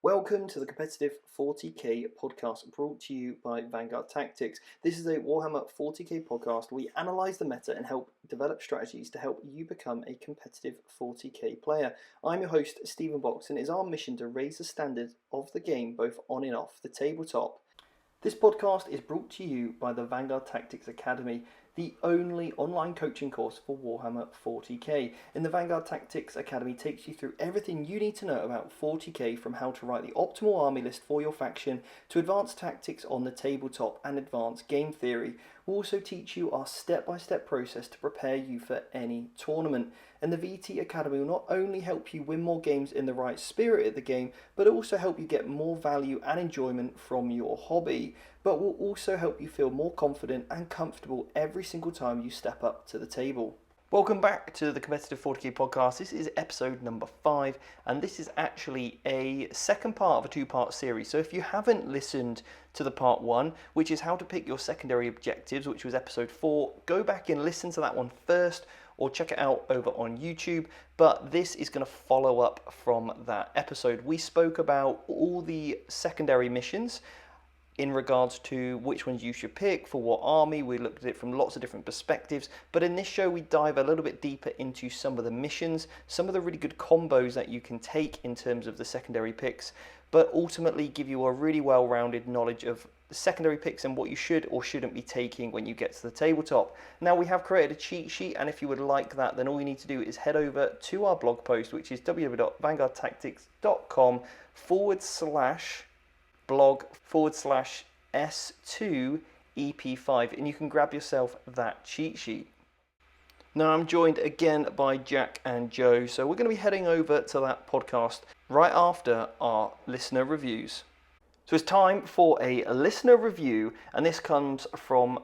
Welcome to the Competitive 40k podcast brought to you by Vanguard Tactics. This is a Warhammer 40k podcast where we analyse the meta and help develop strategies to help you become a competitive 40k player. I'm your host, Stephen Box, and it is our mission to raise the standard of the game both on and off the tabletop. This podcast is brought to you by the Vanguard Tactics Academy, the only online coaching course for Warhammer 40k. And the Vanguard Tactics Academy takes you through everything you need to know about 40k, from how to write the optimal army list for your faction, to advanced tactics on the tabletop and advanced game theory. We'll also teach you our step-by-step process to prepare you for any tournament. And the VT Academy will not only help you win more games in the right spirit of the game, but also help you get more value and enjoyment from your hobby. But will also help you feel more confident and comfortable every single time you step up to the table. Welcome back to the Competitive 40k podcast. This is episode number 5, and this is actually a second part of a two-part series. So if you haven't listened to the part 1, which is how to pick your secondary objectives, which was episode 4, go back and listen to that one first, or check it out over on YouTube. But this is going to follow up from that episode. We spoke about all the secondary missions in regards to which ones you should pick for what army. We looked at it from lots of different perspectives, but in this show we dive a little bit deeper into some of the missions, some of the really good combos that you can take in terms of the secondary picks, but ultimately give you a really well-rounded knowledge of the secondary picks and what you should or shouldn't be taking when you get to the tabletop. Now, we have created a cheat sheet, and if you would like that, then all you need to do is head over to our blog post, which is www.vanguardtactics.com/blog/S2EP5, and you can grab yourself that cheat sheet. Now, I'm joined again by Jack and Joe, so we're going to be heading over to that podcast right after our listener reviews. So it's time for a listener review, and this comes from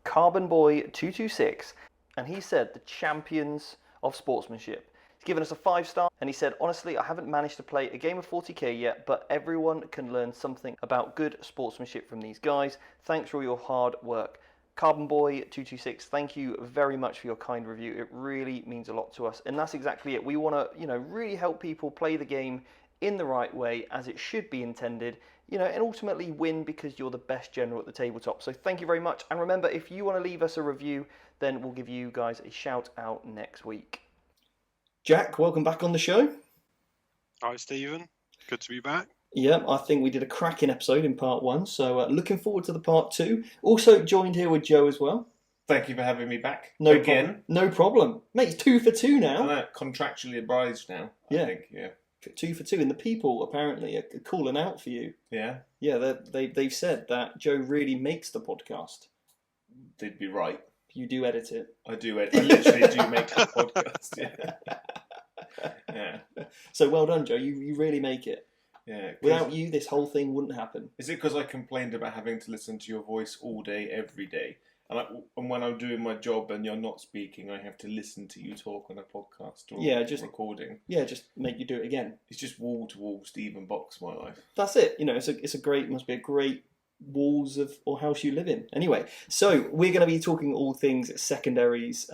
Carbon Boy 226, and he said the champions of sportsmanship. He's given us a 5-star, and he said, honestly, I haven't managed to play a game of 40k yet, but everyone can learn something about good sportsmanship from these guys. Thanks for all your hard work. Carbon Boy 226, thank you very much for your kind review. It really means a lot to us, and that's exactly it. We want to, really help people play the game in the right way as it should be intended, and ultimately win because you're the best general at the tabletop. So thank you very much, and remember, if you want to leave us a review, then we'll give you guys a shout out next week. Jack, welcome back on the show. Hi, Stephen. Good to be back. Yeah, I think we did a cracking episode in part 1, so looking forward to the part 2. Also joined here with Joe as well. Thank you for having me back. No problem. Mate, it's 2 for 2 now. I'm contractually obliged now, I think, yeah. 2 for 2, and the people apparently are calling out for you. Yeah? Yeah, they've said that Joe really makes the podcast. They'd be right. You do edit it. I do edit. I literally do make the podcast, yeah. Yeah. So well done, Joe. You really make it. Yeah. Without you, this whole thing wouldn't happen. Is it because I complained about having to listen to your voice all day, every day? And when I'm doing my job and you're not speaking, I have to listen to you talk on a podcast or recording. Yeah, just make you do it again. It's just wall-to-wall Stephen Box, my life. That's it. Must be a great walls of or house you live in. Anyway, so we're going to be talking all things secondaries.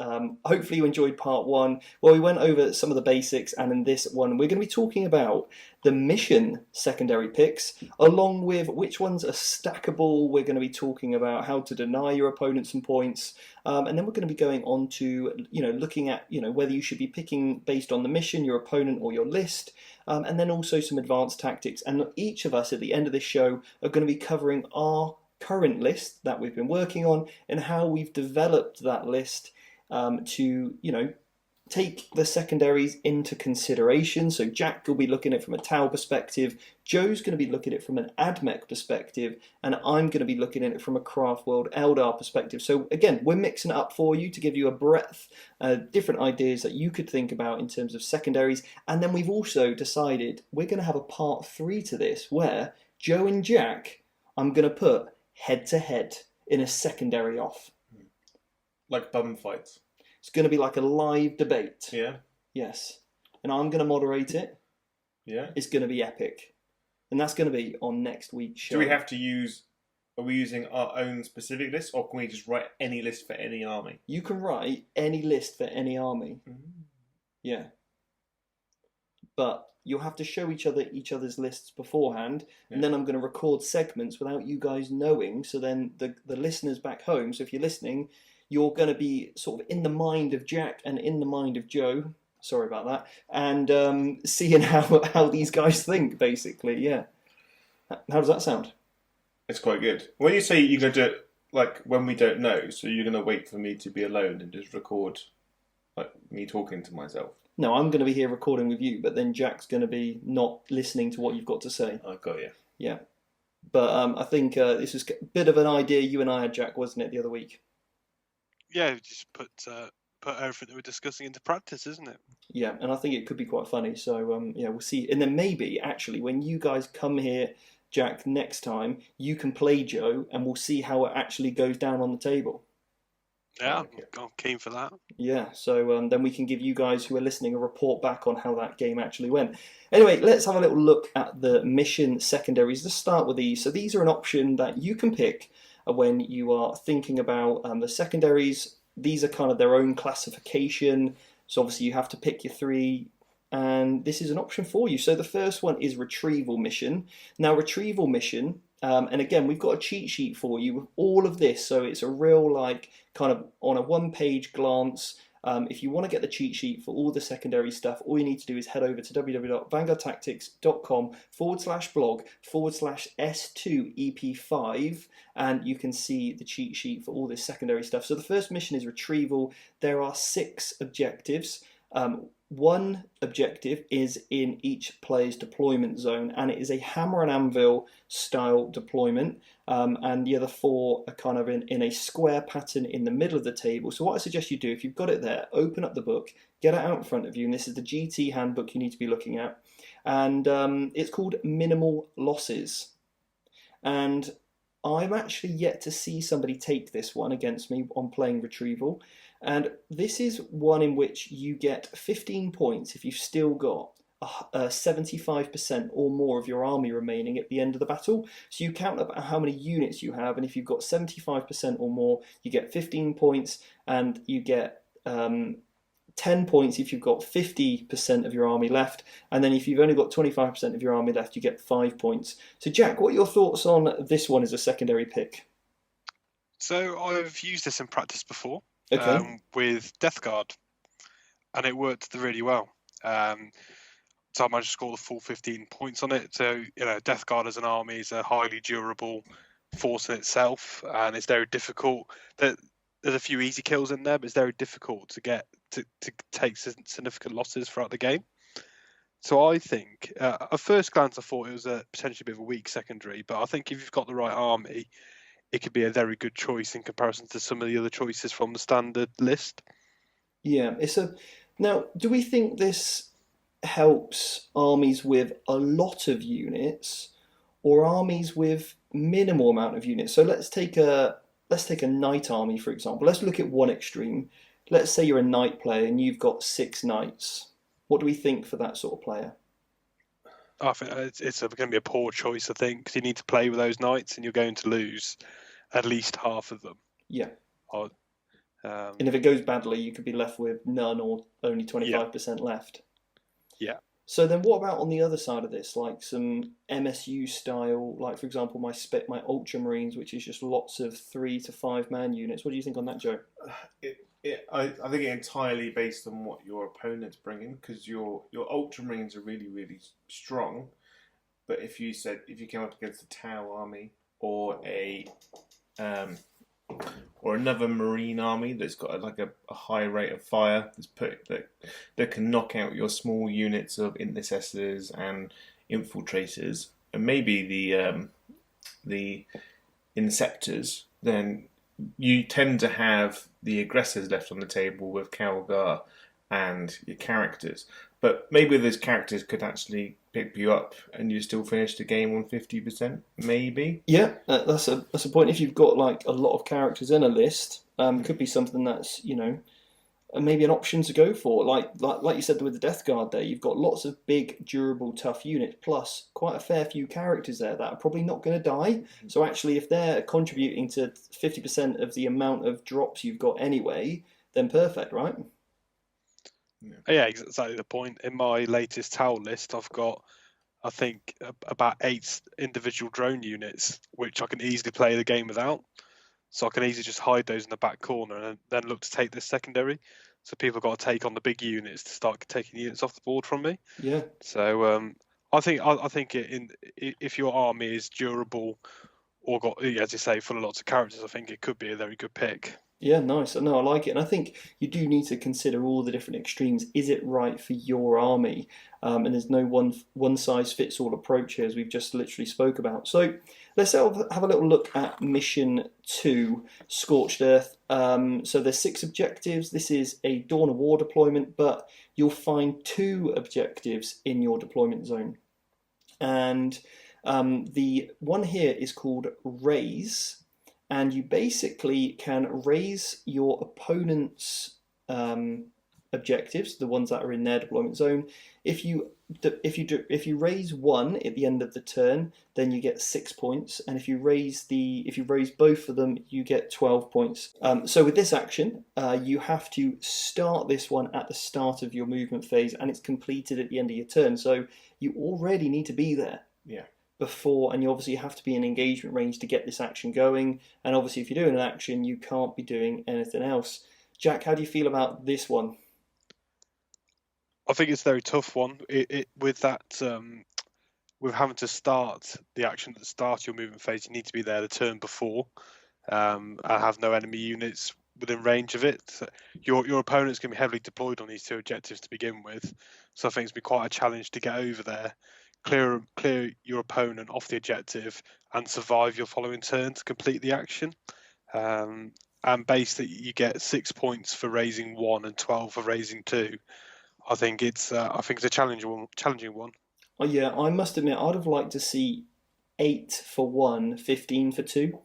Hopefully you enjoyed part 1 where we went over some of the basics, and in this one we're going to be talking about the mission secondary picks, along with which ones are stackable. We're going to be talking about how to deny your opponent some points, and then we're going to be going on to looking at whether you should be picking based on the mission, your opponent, or your list. And then also some advanced tactics. And each of us at the end of this show are going to be covering our current list that we've been working on and how we've developed that list to, take the secondaries into consideration. So Jack will be looking at it from a Tau perspective, Joe's going to be looking at it from an AdMech perspective, and I'm going to be looking at it from a Craft World Eldar perspective. So again, we're mixing it up for you to give you a breadth, different ideas that you could think about in terms of secondaries. And then we've also decided we're going to have a part 3 to this, where Joe and Jack, I'm going to put head to head in a secondary off. Like bum fights. It's going to be like a live debate. Yeah. Yes. And I'm going to moderate it. Yeah. It's going to be epic. And that's going to be on next week's show. Do we have to are we using our own specific list, or can we just write any list for any army? You can write any list for any army. Mm. Yeah. But you'll have to show each other's lists beforehand, and then I'm going to record segments without you guys knowing. So then the listeners back home, so if you're listening, you're going to be sort of in the mind of Jack and in the mind of Joe. Sorry about that. And seeing how these guys think, basically. Yeah. How does that sound? It's quite good. When you say you're going to do it like when we don't know, so you're going to wait for me to be alone and just record like me talking to myself. No, I'm going to be here recording with you, but then Jack's going to be not listening to what you've got to say. I got you. Yeah. But I think this was a bit of an idea you and I had, Jack, wasn't it, the other week? Yeah, just put everything that we're discussing into practice, isn't it? Yeah, and I think it could be quite funny. So, yeah, we'll see. And then maybe, actually, when you guys come here, Jack, next time, you can play Joe, and we'll see how it actually goes down on the table. Yeah, I'm keen for that. Yeah, so then we can give you guys who are listening a report back on how that game actually went. Anyway, let's have a little look at the mission secondaries. Let's start with these. So these are an option that you can pick when you are thinking about the secondaries. These are kind of their own classification. So obviously you have to pick your 3, and this is an option for you. So the first one is Retrieval Mission. Now, Retrieval Mission, and again, we've got a cheat sheet for you with all of this. So it's a real, like, kind of on a one-page glance. If you want to get the cheat sheet for all the secondary stuff, all you need to do is head over to www.vanguardtactics.com/blog/S2EP5, and you can see the cheat sheet for all this secondary stuff. So the first mission is Retrieval. There are 6 objectives. One objective is in each player's deployment zone, and it is a hammer and anvil style deployment, and the other 4 are kind of in a square pattern in the middle of the table. So what I suggest you do, if you've got it there, open up the book, get it out in front of you, and this is the GT handbook you need to be looking at, and it's called Minimal Losses. And I'm actually yet to see somebody take this one against me on playing Retrieval. And this is one in which you get 15 points if you've still got 75% or more of your army remaining at the end of the battle. So you count up how many units you have, and if you've got 75% or more, you get 15 points, and you get 10 points if you've got 50% of your army left, and then if you've only got 25% of your army left, you get 5 points. So Jack, what are your thoughts on this one as a secondary pick? So I've used this in practice before. Okay. With Death Guard, and it worked really well. So I managed to score the full 15 points on it. So, Death Guard as an army is a highly durable force in itself, and it's very difficult. There's a few easy kills in there, but it's very difficult to get to take significant losses throughout the game. So I think, at first glance, I thought it was potentially a bit of a weak secondary, but I think if you've got the right army, it could be a very good choice in comparison to some of the other choices from the standard list. Yeah, now, do we think this helps armies with a lot of units or armies with minimal amount of units? So let's take a knight army, for example. Let's look at one extreme. Let's say you're a knight player and you've got 6 knights. What do we think for that sort of player? I think it's going to be a poor choice, I think, because you need to play with those knights and you're going to lose at least half of them. Yeah. And if it goes badly, you could be left with none or only 25% left. Yeah. So then what about on the other side of this, like some MSU style, like, for example, my Ultramarines, which is just lots of 3 to 5 man units. What do you think on that, Joe? I think it entirely based on what your opponent's bringing, because your Ultramarines are really, really strong. But if you came up against a Tau army or or another Marine army that's got like a high rate of fire that can knock out your small units of intercessors and infiltrators, and maybe the Inceptors, then you tend to have the aggressors left on the table with Calgar and your characters. But maybe those characters could actually pick you up and you still finish the game on 50%, maybe? Yeah, that's a point. If you've got like a lot of characters in a list, could be something that's, maybe an option to go for. Like you said with the Death Guard there, you've got lots of big, durable, tough units, plus quite a fair few characters there that are probably not going to die. Mm-hmm. So actually, if they're contributing to 50% of the amount of drops you've got anyway, then perfect, right? Yeah, exactly the point. In my latest towel list, I've got, I think, about 8 individual drone units, which I can easily play the game without. So I can easily just hide those in the back corner and then look to take this secondary. So people have got to take on the big units to start taking units off the board from me. Yeah. So I think if your army is durable or got, as you say, full of lots of characters, I think it could be a very good pick. Yeah, nice. No, I like it, and I think you do need to consider all the different extremes. Is it right for your army? And there's no one size fits all approach here, as we've just literally spoke about. So let's have a little look at Mission 2, Scorched Earth. So there's 6 objectives. This is a Dawn of War deployment, but you'll find 2 objectives in your deployment zone, and the one here is called Raise. And you basically can raise your opponent's objectives, the ones that are in their deployment zone. If you raise 1 at the end of the turn, then you get 6 points, and if you raise both of them, you get 12 points. So with this action, you have to start this one at the start of your movement phase, and it's completed at the end of your turn. So you already need to be there. Yeah. Before, and you obviously have to be in engagement range to get this action going, and obviously if you're doing an action you can't be doing anything else. Jack, how do you feel about this one? I think it's a very tough one. With having to start the action at the start of your movement phase, you need to be there the turn before, and have no enemy units within range of it. So your opponent's going to be heavily deployed on these 2 objectives to begin with, so I think it's been quite a challenge to get over there, clear your opponent off the objective, and survive your following turn to complete the action. And based that you get 6 points for raising 1 and 12 for raising 2. I think it's a challenging one. Oh yeah, I must admit I'd have liked to see 8 for 1, 15 for 2.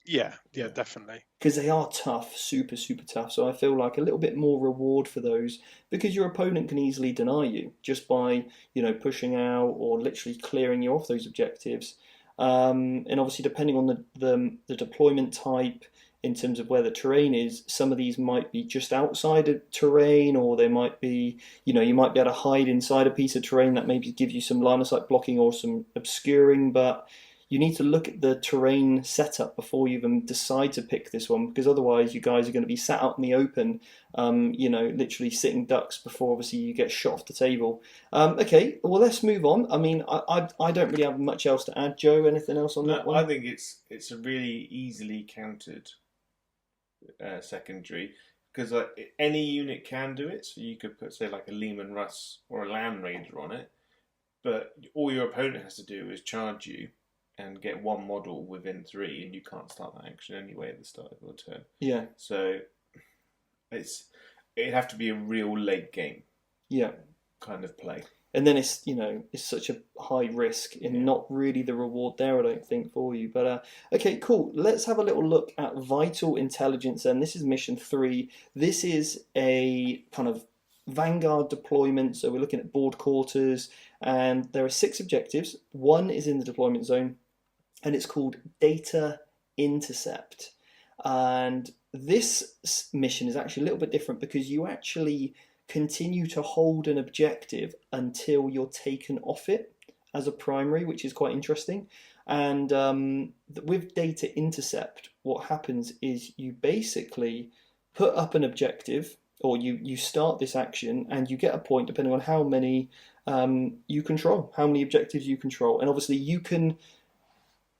Yeah, definitely. Because they are tough, super, super tough. So I feel like a little bit more reward for those, because your opponent can easily deny you just by, pushing out or literally clearing you off those objectives. And obviously, depending on the deployment type, in terms of where the terrain is, some of these might be just outside of terrain, or they might be, you might be able to hide inside a piece of terrain that maybe gives you some line of sight blocking or some obscuring, but you need to look at the terrain setup before you even decide to pick this one, because otherwise you guys are going to be sat out in the open, literally sitting ducks before obviously you get shot off the table. Okay, well let's move on. I mean, I don't really have much else to add. Joe, anything else on that one? I think it's a really easily countered secondary, because any unit can do it. So you could put, say, like a Lehman Russ or a Land Raider on it, but all your opponent has to do is charge you and get 1 model within 3, and you can't start that action anyway at the start of your turn. Yeah. So it'd have to be a real late game. Yeah. Kind of play. And then it's such a high risk and not really the reward there, I don't think, for you. But okay, cool. Let's have a little look at Vital Intelligence. And this is Mission 3. This is a kind of Vanguard deployment. So we're looking at board quarters, and there are 6 objectives. 1 is in the deployment zone, and it's called Data Intercept. And this mission is actually a little bit different, because you actually continue to hold an objective until you're taken off it as a primary, which is quite interesting. And with Data Intercept, what happens is you basically put up an objective, or you start this action, and you get a point depending on how many you control, how many objectives you control. And obviously you can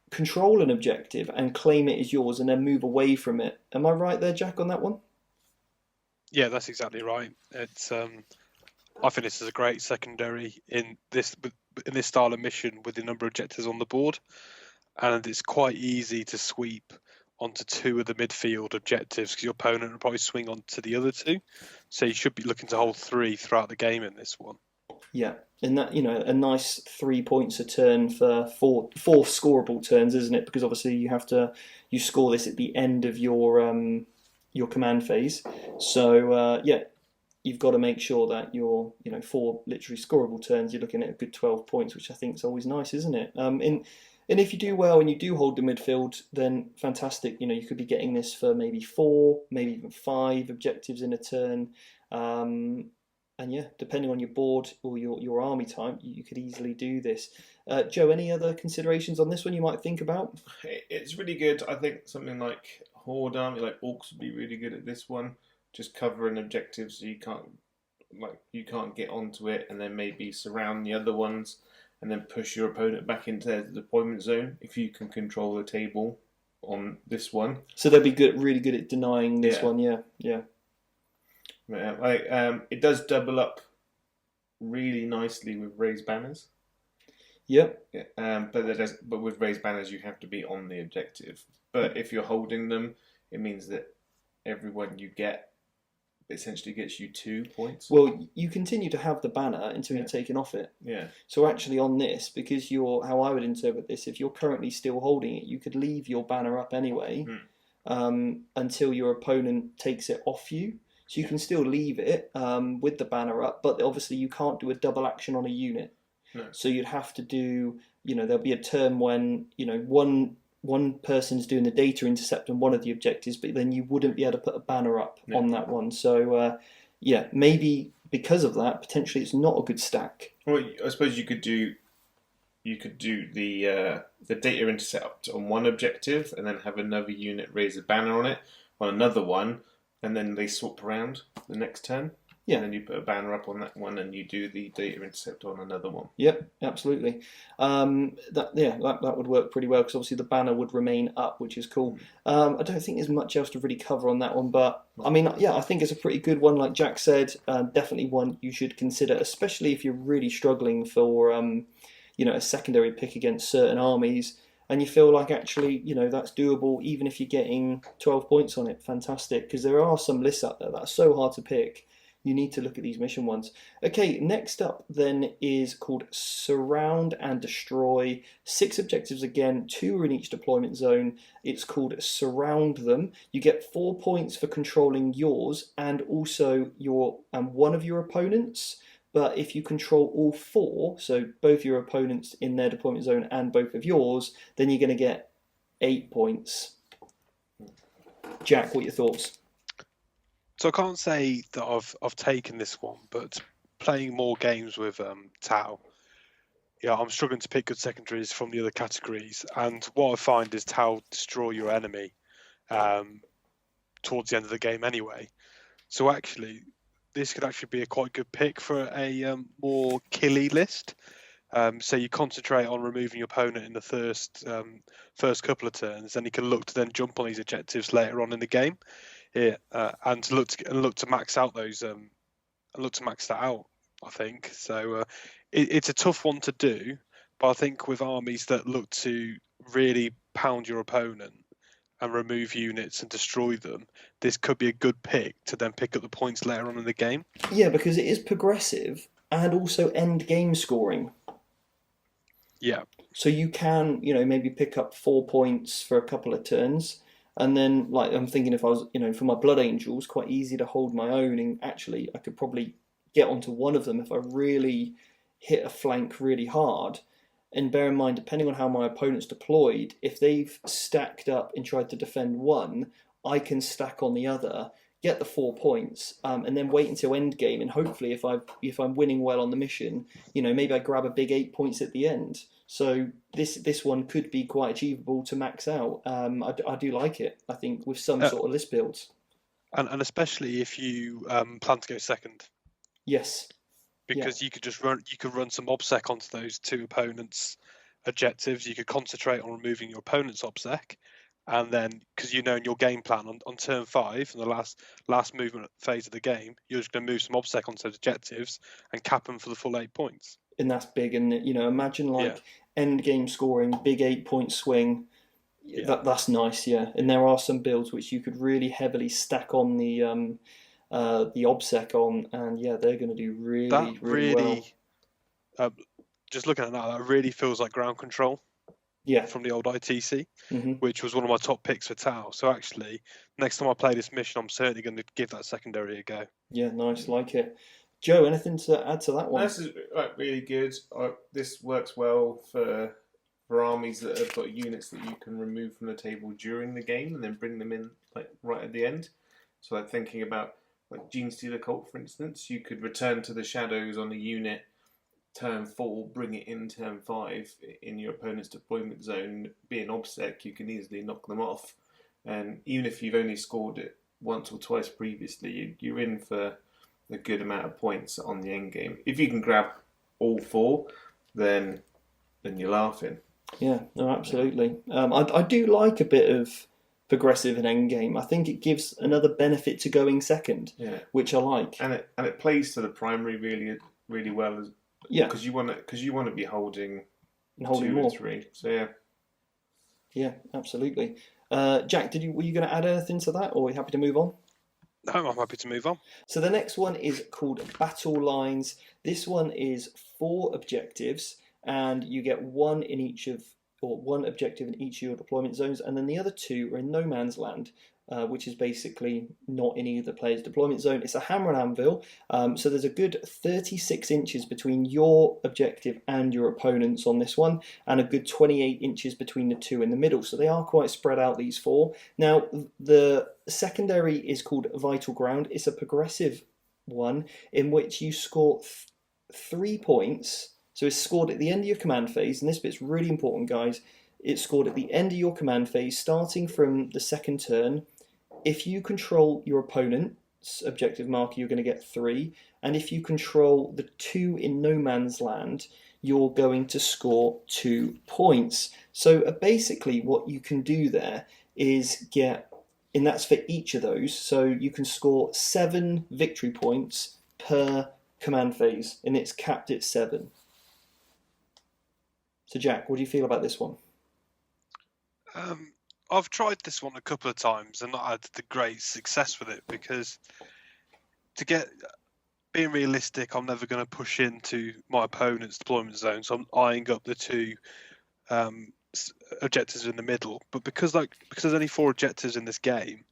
control an objective and claim it as yours and then move away from it. Am I right there, Jack, on that one? Yeah, that's exactly right. It's I think this is a great secondary in this style of mission with the number of objectives on the board, and it's quite easy to sweep onto 2 of the midfield objectives, because your opponent will probably swing on to the other 2. So you should be looking to hold 3 throughout the game in this one. Yeah, and that, a nice 3 points a turn for four scoreable turns, isn't it? Because obviously you score this at the end of your command phase. So you've got to make sure that you're, 4 literally scoreable turns, you're looking at a good 12 points, which I think is always nice, isn't it? And if you do well and you do hold the midfield, then fantastic. You could be getting this for maybe 4, maybe even 5 objectives in a turn. And yeah, depending on your board or your army type, you could easily do this. Joe, any other considerations on this one you might think about? It's really good. I think something like Horde army, like Orcs, would be really good at this one. Just covering objectives so you can't get onto it, and then maybe surround the other ones, and then push your opponent back into their deployment zone if you can control the table on this one. So they'll be really good at denying this one. Yeah. It does double up really nicely with raised banners. Yep. But with raised banners, you have to be on the objective. But if you're holding them, it means that everyone you get essentially gets you 2 points. Well, you continue to have the banner until you're taken off it. Yeah. So actually on this, because how I would interpret this, if you're currently still holding it, you could leave your banner up anyway until your opponent takes it off you. So you can still leave it with the banner up, but obviously you can't do a double action on a unit. No. So you'd have to do, there'll be a turn when, one person's doing the data intercept on one of the objectives, but then you wouldn't be able to put a banner up on that one. So, maybe because of that, potentially it's not a good stack. Well, I suppose you could do the data intercept on one objective, and then have another unit raise a banner on it on another one, and then they swap around the next turn. Yeah. And then you put a banner up on that one, and you do the data intercept on another one. Yep, absolutely. That would work pretty well, because obviously the banner would remain up, which is cool. I don't think there's much else to really cover on that one, but I mean, I think it's a pretty good one. Like Jack said, definitely one you should consider, especially if you're really struggling for a secondary pick against certain armies, and you feel like actually, that's doable, even if you're getting 12 points on it. Fantastic, because there are some lists out there that are so hard to pick. You need to look at these mission ones. Okay, next up then is called Surround and Destroy. 6 objectives again, 2 are in each deployment zone. It's called Surround Them. You get 4 points for controlling yours and also your one of your opponents. But if you control all 4, so both your opponents in their deployment zone and both of yours, then you're going to get 8 points. Jack, what are your thoughts? So I can't say that I've taken this one, but playing more games with Tau, I'm struggling to pick good secondaries from the other categories. And what I find is Tau destroy your enemy towards the end of the game anyway. So actually, this could actually be a quite good pick for a more killy list. So you concentrate on removing your opponent in the first couple of turns, then you can look to then jump on these objectives later on in the game. And look to max out those look to max that out, I think. So it's a tough one to do, but I think with armies that look to really pound your opponent and remove units and destroy them, this could be a good pick to then pick up the points later on in the game. Yeah, because it is progressive and also end game scoring. Yeah. So you can, maybe pick up 4 points for a couple of turns. And then, I'm thinking if I was, for my Blood Angels, quite easy to hold my own. And actually, I could probably get onto one of them if I really hit a flank really hard. And bear in mind, depending on how my opponent's deployed, if they've stacked up and tried to defend one, I can stack on the other, get the 4 points, and then wait until end game. And hopefully, if I'm winning well on the mission, maybe I grab a big 8 points at the end. So this one could be quite achievable to max out. I do like it, I think, with some sort of list builds. And especially if you plan to go second. Yes. Because you could run some obsec onto those 2 opponents' objectives. You could concentrate on removing your opponent's obsec. And then, because in your game plan on turn 5, in the last movement phase of the game, you're just going to move some obsec onto those objectives and cap them for the full 8 points. And that's big, and imagine end game scoring, big 8 point swing. Yeah. That's nice, yeah. And there are some builds which you could really heavily stack on the obsec on, and they're going to do really well. Just looking at that really feels like ground control. Yeah. From the old ITC, which was one of my top picks for Tau. So actually, next time I play this mission, I'm certainly going to give that secondary a go. Yeah, nice, like it. Joe, anything to add to that one? This is really good. This works well for armies that have got units that you can remove from the table during the game and then bring them in like right at the end. So like thinking about like Genestealer Cult, for instance, you could return to the shadows on a unit turn 4, bring it in turn 5 in your opponent's deployment zone. Be an obsec, you can easily knock them off. And even if you've only scored it once or twice previously, you're in for a good amount of points on the end game. If you can grab all 4, then you're laughing. Yeah, no, absolutely. I do like a bit of progressive in endgame. I think it gives another benefit to going second, which I like. And it plays to the primary really well, because you want to be holding 2 more. and 3. So yeah, absolutely. Jack, were you going to add anything to that, or are you happy to move on? No, I'm happy to move on. So the next one is called Battle Lines. This one is 4 objectives, and you get one objective in each of your deployment zones, and then the other 2 are in no man's land, which is basically not in either player's deployment zone. It's a hammer and anvil, so there's a good 36 inches between your objective and your opponent's on this one, and a good 28 inches between the 2 in the middle, so they are quite spread out, these 4. Now, the secondary is called Vital Ground. It's a progressive one in which you score 3 points. So it's scored at the end of your command phase, and this bit's really important, guys. It's scored at the end of your command phase, starting from the second turn. If you control your opponent's objective marker, you're going to get 3. And if you control the 2 in no man's land, you're going to score 2 points. So basically what you can do there is and that's for each of those, so you can score 7 victory points per command phase, and it's capped at 7. So Jack, what do you feel about this one? I've tried this one a couple of times and not had the great success with it, because being realistic, I'm never going to push into my opponent's deployment zone, so I'm eyeing up the 2 objectives in the middle. But because there's only 4 objectives in this game,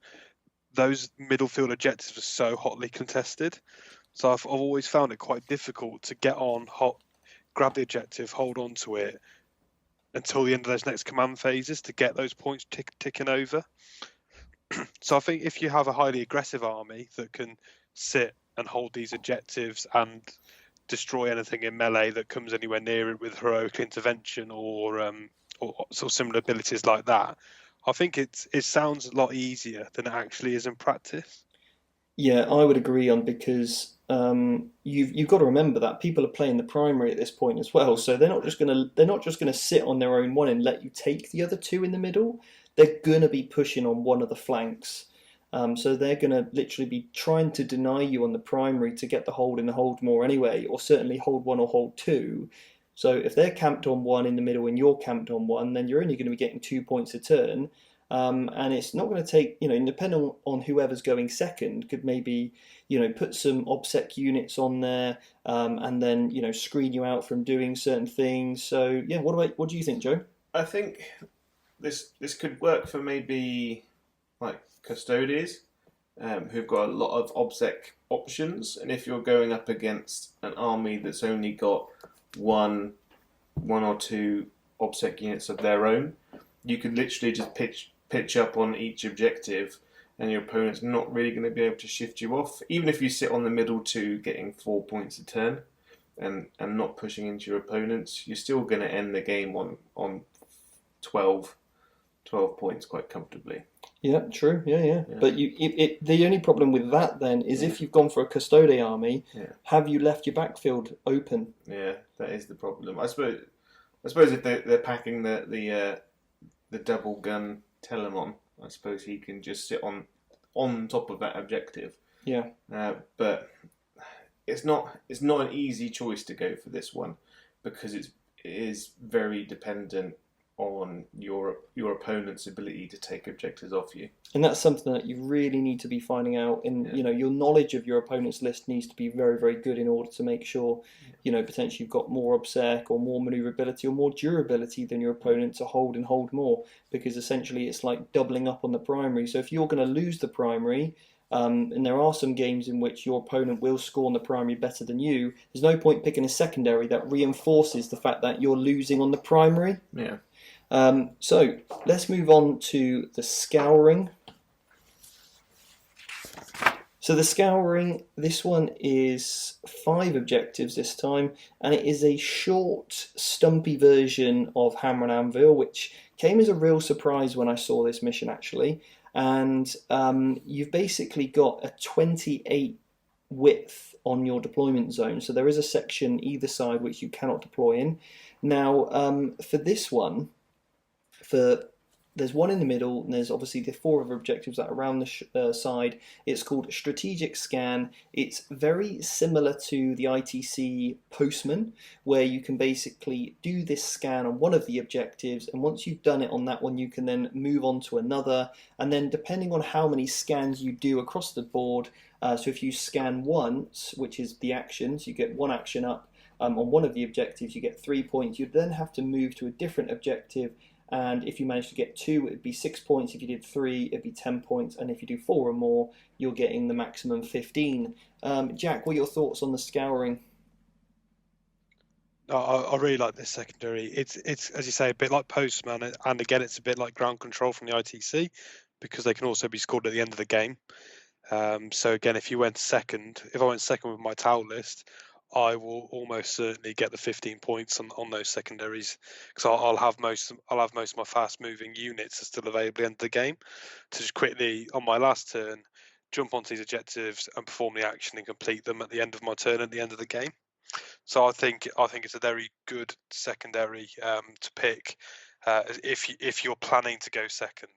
those middle field objectives are so hotly contested. So I've always found it quite difficult to get on, grab the objective, hold on to it until the end of those next command phases to get those points ticking over. So I think if you have a highly aggressive army that can sit and hold these objectives and destroy anything in melee that comes anywhere near it with heroic intervention or sort of similar abilities like that, I think it sounds a lot easier than it actually is in practice. Yeah, I would agree on, because you've got to remember that people are playing the primary at this point as well, so they're not just gonna sit on their own one and let you take the other 2 in the middle. They're gonna be pushing on one of the flanks, so they're gonna literally be trying to deny you on the primary to get the hold and the hold more anyway, or certainly hold 1 or hold 2. So if they're camped on 1 in the middle and you're camped on 1, then you're only going to be getting 2 points a turn. And it's not going to take, depending on whoever's going second, could maybe, put some OBSEC units on there, and then, screen you out from doing certain things. So, yeah, what do you think, Joe? I think this could work for maybe like Custodians, who've got a lot of OBSEC options. And if you're going up against an army that's only got one or 2 OBSEC units of their own, you could literally just pitch up on each objective, and your opponent's not really going to be able to shift you off. Even if you sit on the middle 2 getting 4 points a turn and not pushing into your opponents, you're still going to end the game on 12 points quite comfortably. Yeah, true. Yeah. But the only problem with that then is if you've gone for a Custodian army, have you left your backfield open? Yeah, that is the problem. I suppose if they're packing the double gun Telemon, I suppose he can just sit on top of that objective. Yeah. But it's not an easy choice to go for this one, because it is very dependent on your opponent's ability to take objectives off you. And that's something that you really need to be finding out. And your knowledge of your opponent's list needs to be very, very good in order to make sure, potentially you've got more obsec or more maneuverability or more durability than your opponent to hold more, because essentially it's like doubling up on the primary. So if you're going to lose the primary, and there are some games in which your opponent will score on the primary better than you. There's no point picking a secondary that reinforces the fact that you're losing on the primary. Yeah. So let's move on to the Scouring. So the Scouring, this one is 5 objectives this time, and it is a short, stumpy version of Hammer and Anvil, which came as a real surprise when I saw this mission, actually. And you've basically got a 28 width on your deployment zone, so there is a section either side which you cannot deploy in. Now, for this one, there's one in the middle, and there's obviously the 4 other objectives that are around the side. It's called Strategic Scan. It's very similar to the ITC Postman, where you can basically do this scan on one of the objectives, and once you've done it on that one, you can then move on to another, and then depending on how many scans you do across the board, so if you scan once, which is the actions, you get 1 action up on one of the objectives, you get 3 points. You'd then have to move to a different objective, and if you manage to get 2, it'd be 6 points. If you did 3, it'd be 10 points. And if you do 4 or more, you're getting the maximum 15. Jack, what are your thoughts on the Scouring? I really like this secondary. It's as you say, a bit like Postman, and again, it's a bit like Ground Control from the ITC, because they can also be scored at the end of the game. So again, if I went second with my towel list, I will almost certainly get the 15 points on those secondaries, because I'll have most of my fast moving units are still available at the end of the game to just quickly on my last turn jump onto these objectives and perform the action and complete them at the end of my turn at the end of the game. So I think it's a very good secondary to pick if you're planning to go second.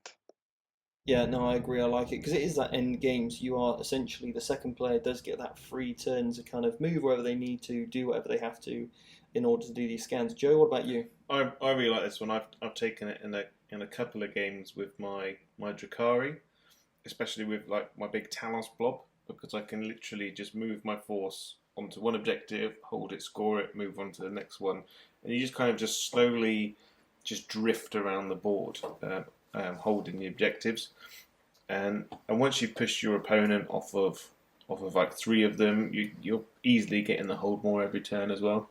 Yeah, no, I agree. I like it because it is that end game. So you are essentially the second player does get that free turn to kind of move wherever they need to, do whatever they have to, in order to do these scans. Joe, what about you? I really like this one. I've taken it in a couple of games with my Drukhari, especially with like my big Talos blob, because I can literally just move my force onto one objective, hold it, score it, move on to the next one, and you just kind of just slowly just drift around the board. Holding the objectives, and once you push your opponent off of like 3 of them, you're easily getting the hold more every turn as well.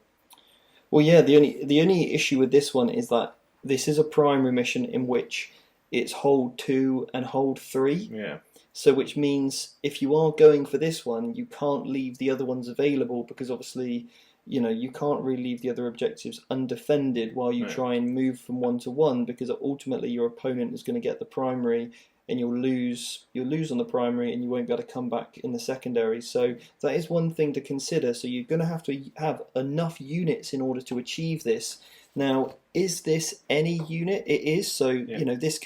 Well, yeah, the only issue with this one is that this is a primary mission in which it's hold 2 and hold 3. Yeah. So which means if you are going for this one, you can't leave the other ones available, because obviously, you know, you can't really leave the other objectives undefended while you try and move from 1 to 1, because ultimately your opponent is going to get the primary and you'll lose on the primary and you won't be able to come back in the secondary. So that is one thing to consider. So you're going to have enough units in order to achieve this. Now, is this any unit? It is. So, you know, this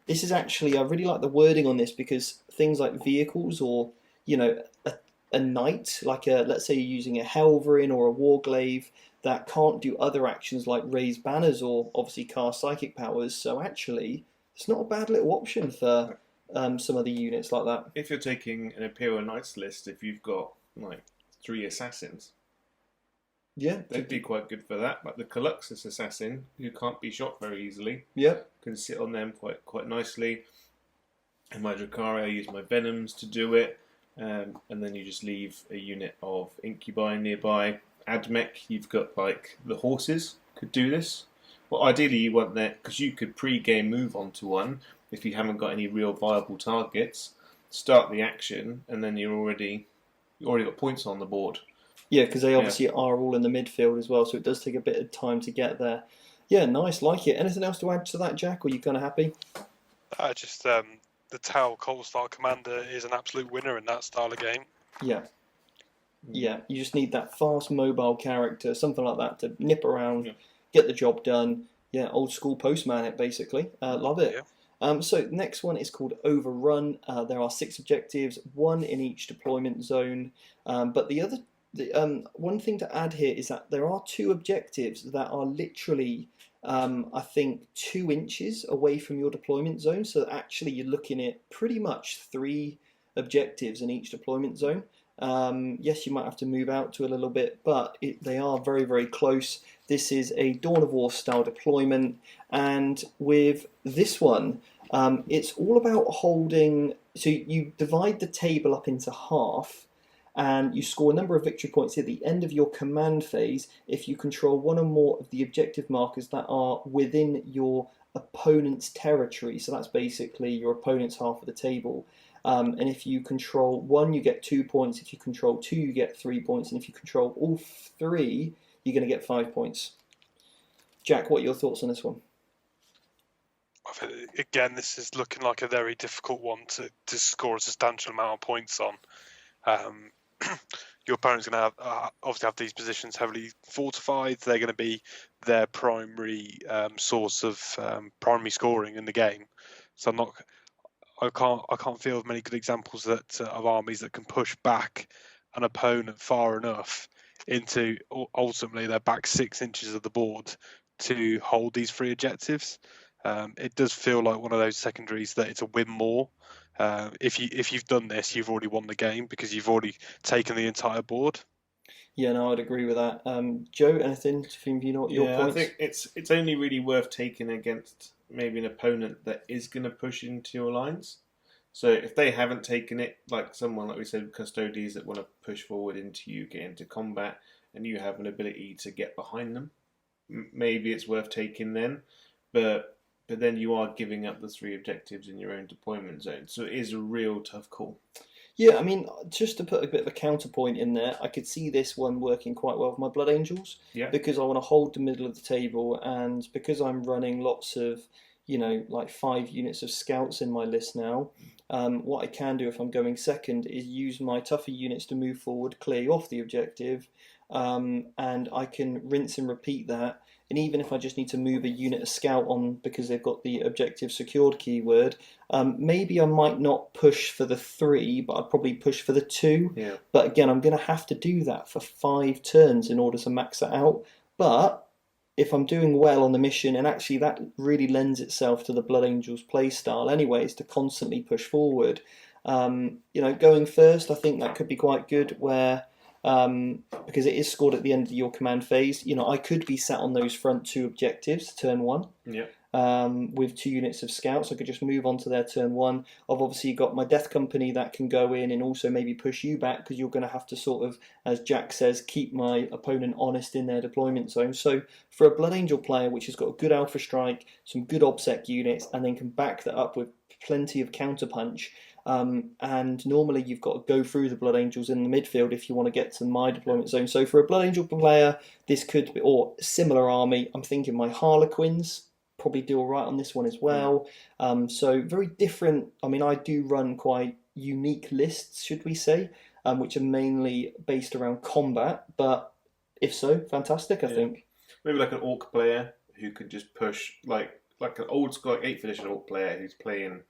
is actually, I really like the wording on this, because things like vehicles or, you know, a knight, like let's say you're using a Helverin or a Warglaive that can't do other actions like raise banners or obviously cast psychic powers. So actually, it's not a bad little option for some of the units like that. If you're taking an Imperial Knights list, if you've got like 3 assassins, yeah, they'd be quite good for that. Like the Caluxus assassin, who can't be shot very easily, can sit on them quite nicely. In my Drukhari, I use my Venoms to do it. And then you just leave a unit of Incubi nearby. Admech, you've got like the horses could do this. Well, ideally you want that, because you could pre-game move onto one if you haven't got any real viable targets. Start the action, and then you already got points on the board. Yeah, because they obviously are all in the midfield as well, so it does take a bit of time to get there. Yeah, nice, like it. Anything else to add to that, Jack? Or are you kind of happy? The Tau Cold Star Commander is an absolute winner in that style of game. Yeah. Yeah, you just need that fast mobile character, something like that, to nip around, get the job done. Yeah, old school Postman it, basically. Love it. Yeah. So next one is called Overrun. There are 6 objectives, 1 in each deployment zone. But the one thing to add here is that there are 2 objectives that are literally I think 2 inches away from your deployment zone. So actually you're looking at pretty much 3 objectives in each deployment zone. Yes, you might have to move out to a little bit, but they are very, very close. This is a Dawn of War style deployment, and with this one, it's all about holding so you divide the table up into half, and you score a number of victory points at the end of your command phase if you control one or more of the objective markers that are within your opponent's territory. So that's basically your opponent's half of the table. And if you control one, you get 2 points. If you control two, you get 3 points. And if you control all three, you're going to get 5 points. Jack, what are your thoughts on this one? Again, this is looking like a very difficult one to score a substantial amount of points on. Your opponent's going to have obviously have these positions heavily fortified. They're going to be their primary source of primary scoring in the game. So I can't feel of many good examples that of armies that can push back an opponent far enough into ultimately their back 6 inches of the board to hold these 3 objectives. It does feel like one of those secondaries that it's a win more. If you've done this, you've already won the game because you've already taken the entire board. Yeah, no, I'd agree with that. Joe, anything from your points? I think it's only really worth taking against maybe an opponent that is going to push into your lines. So if they haven't taken it, like someone, like we said, custodians that want to push forward into you, get into combat, and you have an ability to get behind them, maybe it's worth taking then. But then you are giving up the 3 objectives in your own deployment zone. So it is a real tough call. Yeah, I mean, just to put a bit of a counterpoint in there, I could see this one working quite well with my Blood Angels. Yeah. Because I want to hold the middle of the table, and because I'm running lots of, like 5 units of scouts in my list now, what I can do if I'm going second is use my tougher units to move forward, clear off the objective, and I can rinse and repeat that. And even if I just need to move a unit of scout on because they've got the objective secured keyword, maybe I might not push for the 3, but I'd probably push for the 2. Yeah. But again, I'm going to have to do that for 5 turns in order to max that out. But if I'm doing well on the mission, and actually that really lends itself to the Blood Angels playstyle anyways, to constantly push forward. Going first, I think that could be quite good where... because it is scored at the end of your command phase. I could be sat on those front 2 objectives, turn 1. Yeah. With 2 units of scouts. I could just move on to their turn 1. I've obviously got my Death Company that can go in and also maybe push you back because you're going to have to sort of, as Jack says, keep my opponent honest in their deployment zone. So for a Blood Angel player which has got a good Alpha Strike, some good OBSEC units, and then can back that up with plenty of counterpunch, and normally you've got to go through the Blood Angels in the midfield if you want to get to my deployment zone. So for a Blood Angel player, this could be, or similar army, I'm thinking my Harlequins probably do all right on this one as well. So very different. I mean, I do run quite unique lists, should we say, which are mainly based around combat, but if so, fantastic, I think. Maybe like an Orc player who could just push, like an old school, like 8th edition Orc player who's playing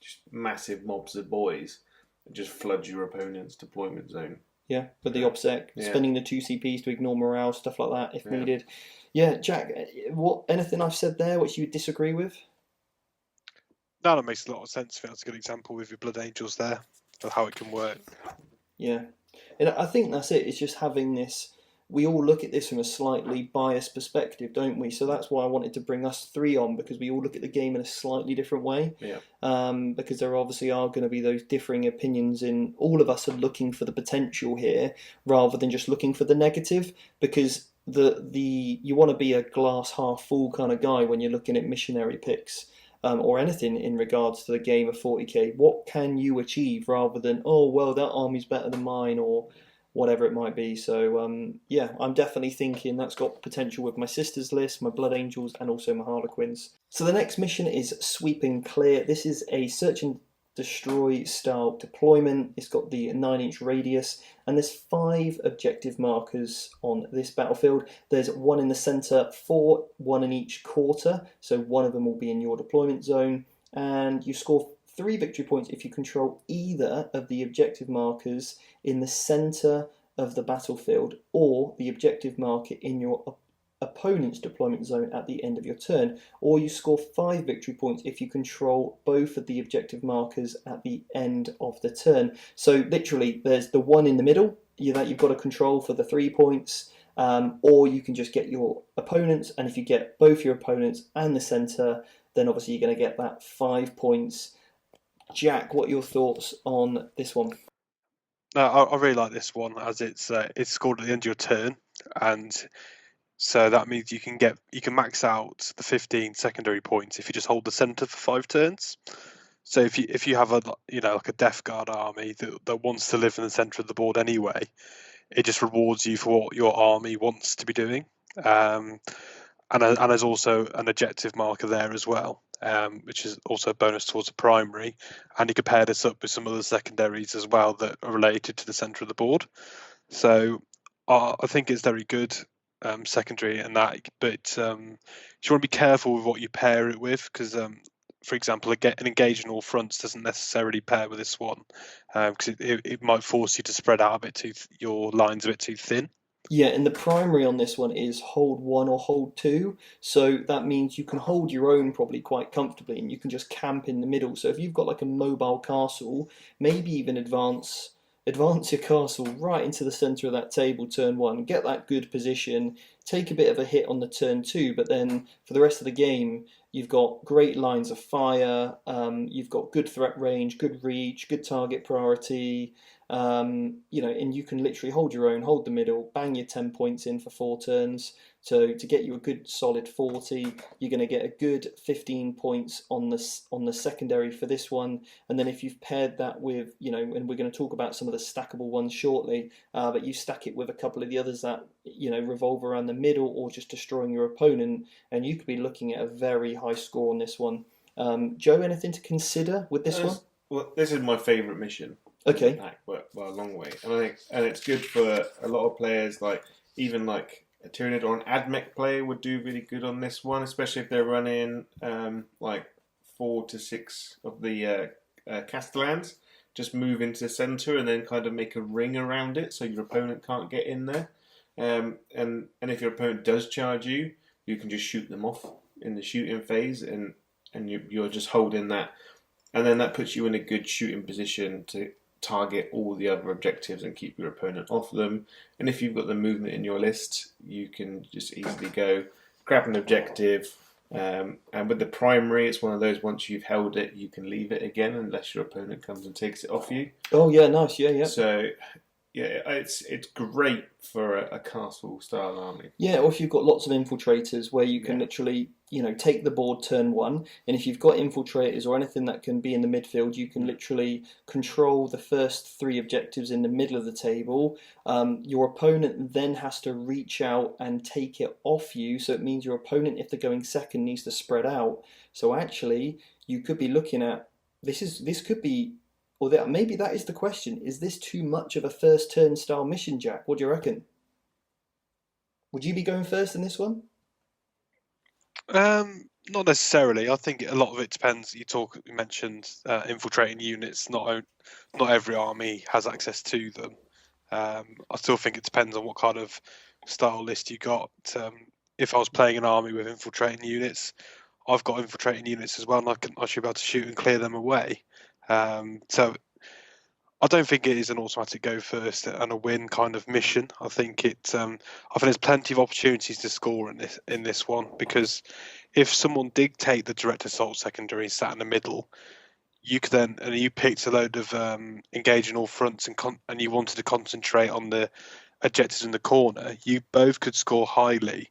just massive mobs of boys and just flood your opponent's deployment zone. Yeah, with the OBSEC, spending the 2 CPs to ignore morale, stuff like that if needed. Yeah, Jack, anything I've said there which you would disagree with? No, that makes a lot of sense. I think that's a good example with your Blood Angels there of how it can work. Yeah, and I think that's it. It's just having this. We all look at this from a slightly biased perspective, don't we? So that's why I wanted to bring us 3 on, because we all look at the game in a slightly different way. Yeah. Because there obviously are going to be those differing opinions, and all of us are looking for the potential here rather than just looking for the negative. Because you want to be a glass half full kind of guy when you're looking at missionary picks. Or anything in regards to the game of 40k. What can you achieve rather than, oh, well, that army's better than mine, or whatever it might be. So, I'm definitely thinking that's got potential with my Sisters list, my Blood Angels, and also my Harlequins. So the next mission is Sweep and Clear. This is a search and destroy style deployment. It's got the 9-inch radius, and there's 5 objective markers on this battlefield. There's 1 in the centre, 4, 1 in each quarter, so one of them will be in your deployment zone, and you score 3 victory points if you control either of the objective markers in the centre of the battlefield or the objective marker in your opponent's deployment zone at the end of your turn, or you score 5 victory points if you control both of the objective markers at the end of the turn. So literally there's the one in the middle that you've got to control for the 3 points, or you can just get your opponents, and if you get both your opponents and the centre, then obviously you're going to get that 5 points Jack, what are your thoughts on this one? No, I really like this one as it's scored at the end of your turn, and so that means you can max out the 15 secondary points if you just hold the center for 5 turns. So if you have a like a Death Guard army that wants to live in the center of the board anyway, it just rewards you for what your army wants to be doing. And there's also an objective marker there as well, which is also a bonus towards a primary. And you can pair this up with some other secondaries as well that are related to the centre of the board. So I think it's very good secondary and that, but you want to be careful with what you pair it with because, for example, an engage in all fronts doesn't necessarily pair with this one because it might force you to spread out a bit your lines a bit too thin. Yeah, and the primary on this one is hold 1 or hold 2. So that means you can hold your own probably quite comfortably and you can just camp in the middle. So if you've got like a mobile castle, maybe even advance your castle right into the center of that table turn 1, get that good position, take a bit of a hit on the turn 2, but then for the rest of the game, you've got great lines of fire, you've got good threat range, good reach, good target priority. And you can literally hold your own, hold the middle, bang your 10 points in for 4 turns. So to get you a good solid 40, you're going to get a good 15 points on the secondary for this one. And then if you've paired that with, and we're going to talk about some of the stackable ones shortly, but you stack it with a couple of the others that, revolve around the middle or just destroying your opponent, and you could be looking at a very high score on this one. Joe, anything to consider with this one? Well, this is my favourite mission. Okay. By a long way, and it's good for a lot of players. Like even like a Tyranid or an Admech player would do really good on this one, especially if they're running like 4 to 6 of the Castellans. Just move into the centre and then kind of make a ring around it so your opponent can't get in there. And if your opponent does charge you, you can just shoot them off in the shooting phase, and you're just holding that, and then that puts you in a good shooting position to target all the other objectives and keep your opponent off them. And if you've got the movement in your list, you can just easily go grab an objective. And with the primary, it's one of those, once you've held it, you can leave it again unless your opponent comes and takes it off you. Oh yeah, nice, yeah. So yeah, it's great for a castle style army. Yeah, or if you've got lots of infiltrators where you can literally, take the board turn 1, and if you've got infiltrators or anything that can be in the midfield, you can literally control the first 3 objectives in the middle of the table. Your opponent then has to reach out and take it off you, so it means your opponent, if they're going second, needs to spread out. So actually, you could be looking at this could be. Or maybe that is the question. Is this too much of a first turn style mission, Jack? What do you reckon? Would you be going first in this one? Not necessarily. I think a lot of it depends. You mentioned infiltrating units. Not every army has access to them. I still think it depends on what kind of style list you got. If I was playing an army with infiltrating units, I've got infiltrating units as well, and I should be able to shoot and clear them away. So I don't think it is an automatic go first and a win kind of mission. I think there's plenty of opportunities to score in this one, because if someone did take the direct assault secondary sat in the middle, you picked a load of engage in all fronts and you wanted to concentrate on the objectives in the corner, you both could score highly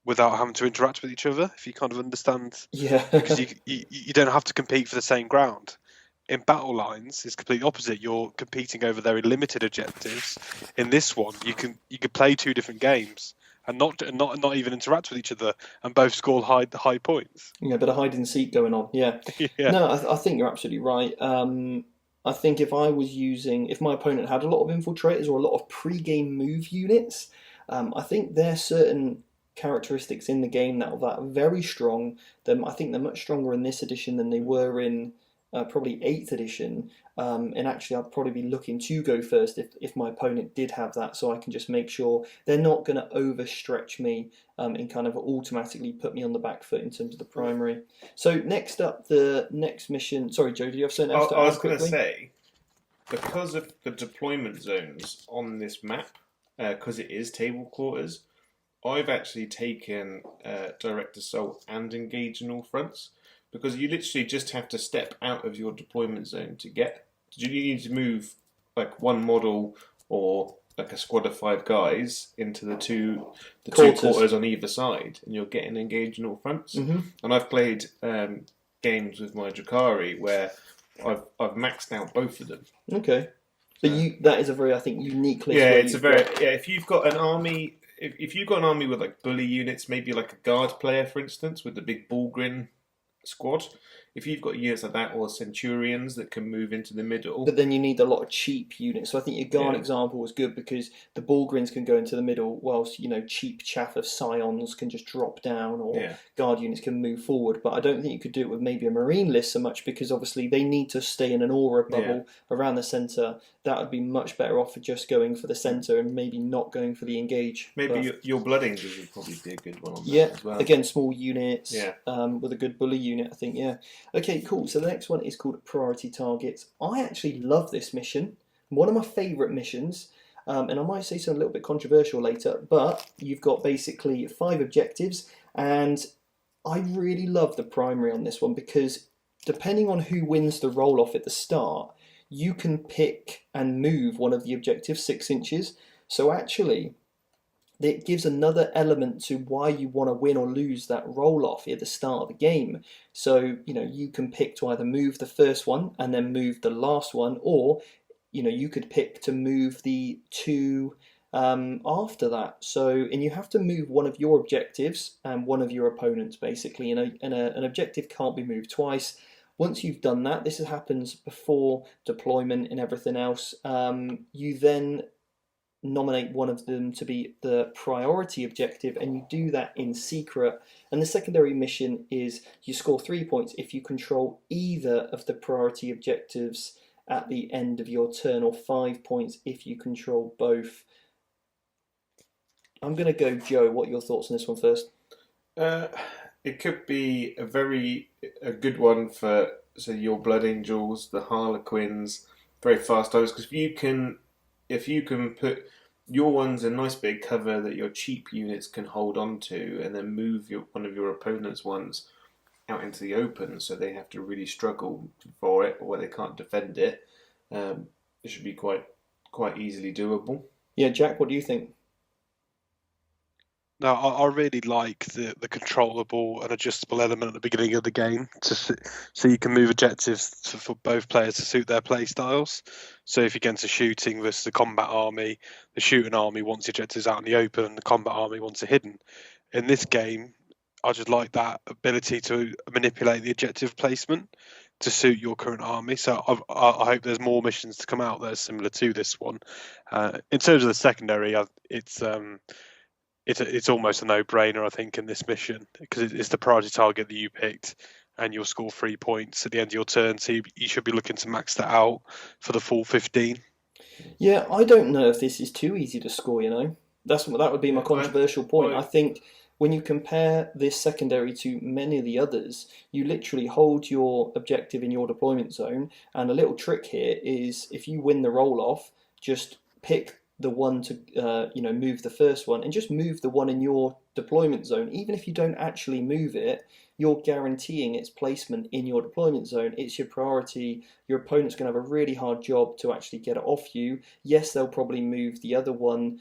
without having to interact with each other, if you kind of understand. Yeah. Because you don't have to compete for the same ground. In battle lines, it's completely opposite. You're competing over very limited objectives. In this one, you could play 2 different games and not even interact with each other, and both score high points. Yeah, a bit of hide and seek going on. Yeah. Yeah. No, I think you're absolutely right. I think if my opponent had a lot of infiltrators or a lot of pre-game move units, I think there are certain characteristics in the game that are very strong. I think they're much stronger in this edition than they were in probably 8th edition. And actually, I'd probably be looking to go first if my opponent did have that, so I can just make sure they're not going to overstretch me and kind of automatically put me on the back foot in terms of the primary. So next up, the next mission. Sorry, Joe, do you have something else to add? I was going to say, because of the deployment zones on this map, because it is table quarters, I've actually taken direct assault and engage in all fronts. because you literally just have to step out of your deployment zone to get. You need to move like one model or like a squad of 5 guys into the two quarters on either side, and you're getting engaged in all fronts. Mm-hmm. And I've played games with my Drukhari where I've maxed out both of them. Okay, but that is a very, I think, unique list. Yeah, it's a very If you've got an army, if you've got an army with like bully units, maybe like a guard player, for instance, with the big Bullgrin squad. If you've got units like that, or Centurions that can move into the middle. But then you need a lot of cheap units. So I think your Garn example was good because the Bullgrins can go into the middle, whilst cheap chaff of Scions can just drop down, or Guard units can move forward. But I don't think you could do it with maybe a Marine list so much, because obviously they need to stay in an aura bubble around the centre. That would be much better off for just going for the centre and maybe not going for the engage. Maybe your Blood Angels would probably be a good one on that as well. Again, small units with a good bully unit, I think, Okay, cool. So the next one is called Priority Targets. I actually love this mission. One of my favourite missions. And I might say something a little bit controversial later, but you've got basically 5 objectives, and I really love the primary on this one, because depending on who wins the roll-off at the start, you can pick and move one of the objectives 6 inches. So actually, it gives another element to why you want to win or lose that roll-off at the start of the game. So, you can pick to either move the first one and then move the last one, or, you could pick to move the 2 after that. So, and you have to move one of your objectives and one of your opponents, basically. An objective can't be moved twice. Once you've done that, this happens before deployment and everything else, you then nominate one of them to be the priority objective, and you do that in secret. And the secondary mission is you score 3 points if you control either of the priority objectives at the end of your turn, or 5 points if you control both. I'm going to go, Joe, what are your thoughts on this one first? It could be a good one for your Blood Angels, the Harlequins, very fast dives, because if you can put your ones in nice big cover that your cheap units can hold on to, and then move one of your opponent's ones out into the open, so they have to really struggle for it, or they can't defend it, it should be quite easily doable. Yeah, Jack, what do you think? No, I really like the controllable and adjustable element at the beginning of the game, so you can move objectives for both players to suit their play styles. So if you're against a shooting versus a combat army, the shooting army wants the objectives out in the open, and the combat army wants it hidden. In this game, I just like that ability to manipulate the objective placement to suit your current army. So I hope there's more missions to come out that are similar to this one. In terms of the secondary, it's almost a no-brainer, I think, in this mission, because it's the priority target that you picked, and you'll score 3 points at the end of your turn, so you should be looking to max that out for the full 15. Yeah, I don't know if this is too easy to score, that would be my controversial point. I think when you compare this secondary to many of the others, you literally hold your objective in your deployment zone, and a little trick here is, if you win the roll-off, just pick the one to move the first one, and just move the one in your deployment zone. Even if you don't actually move it, you're guaranteeing its placement in your deployment zone. It's your priority. Your opponent's going to have a really hard job to actually get it off you. Yes, they'll probably move the other one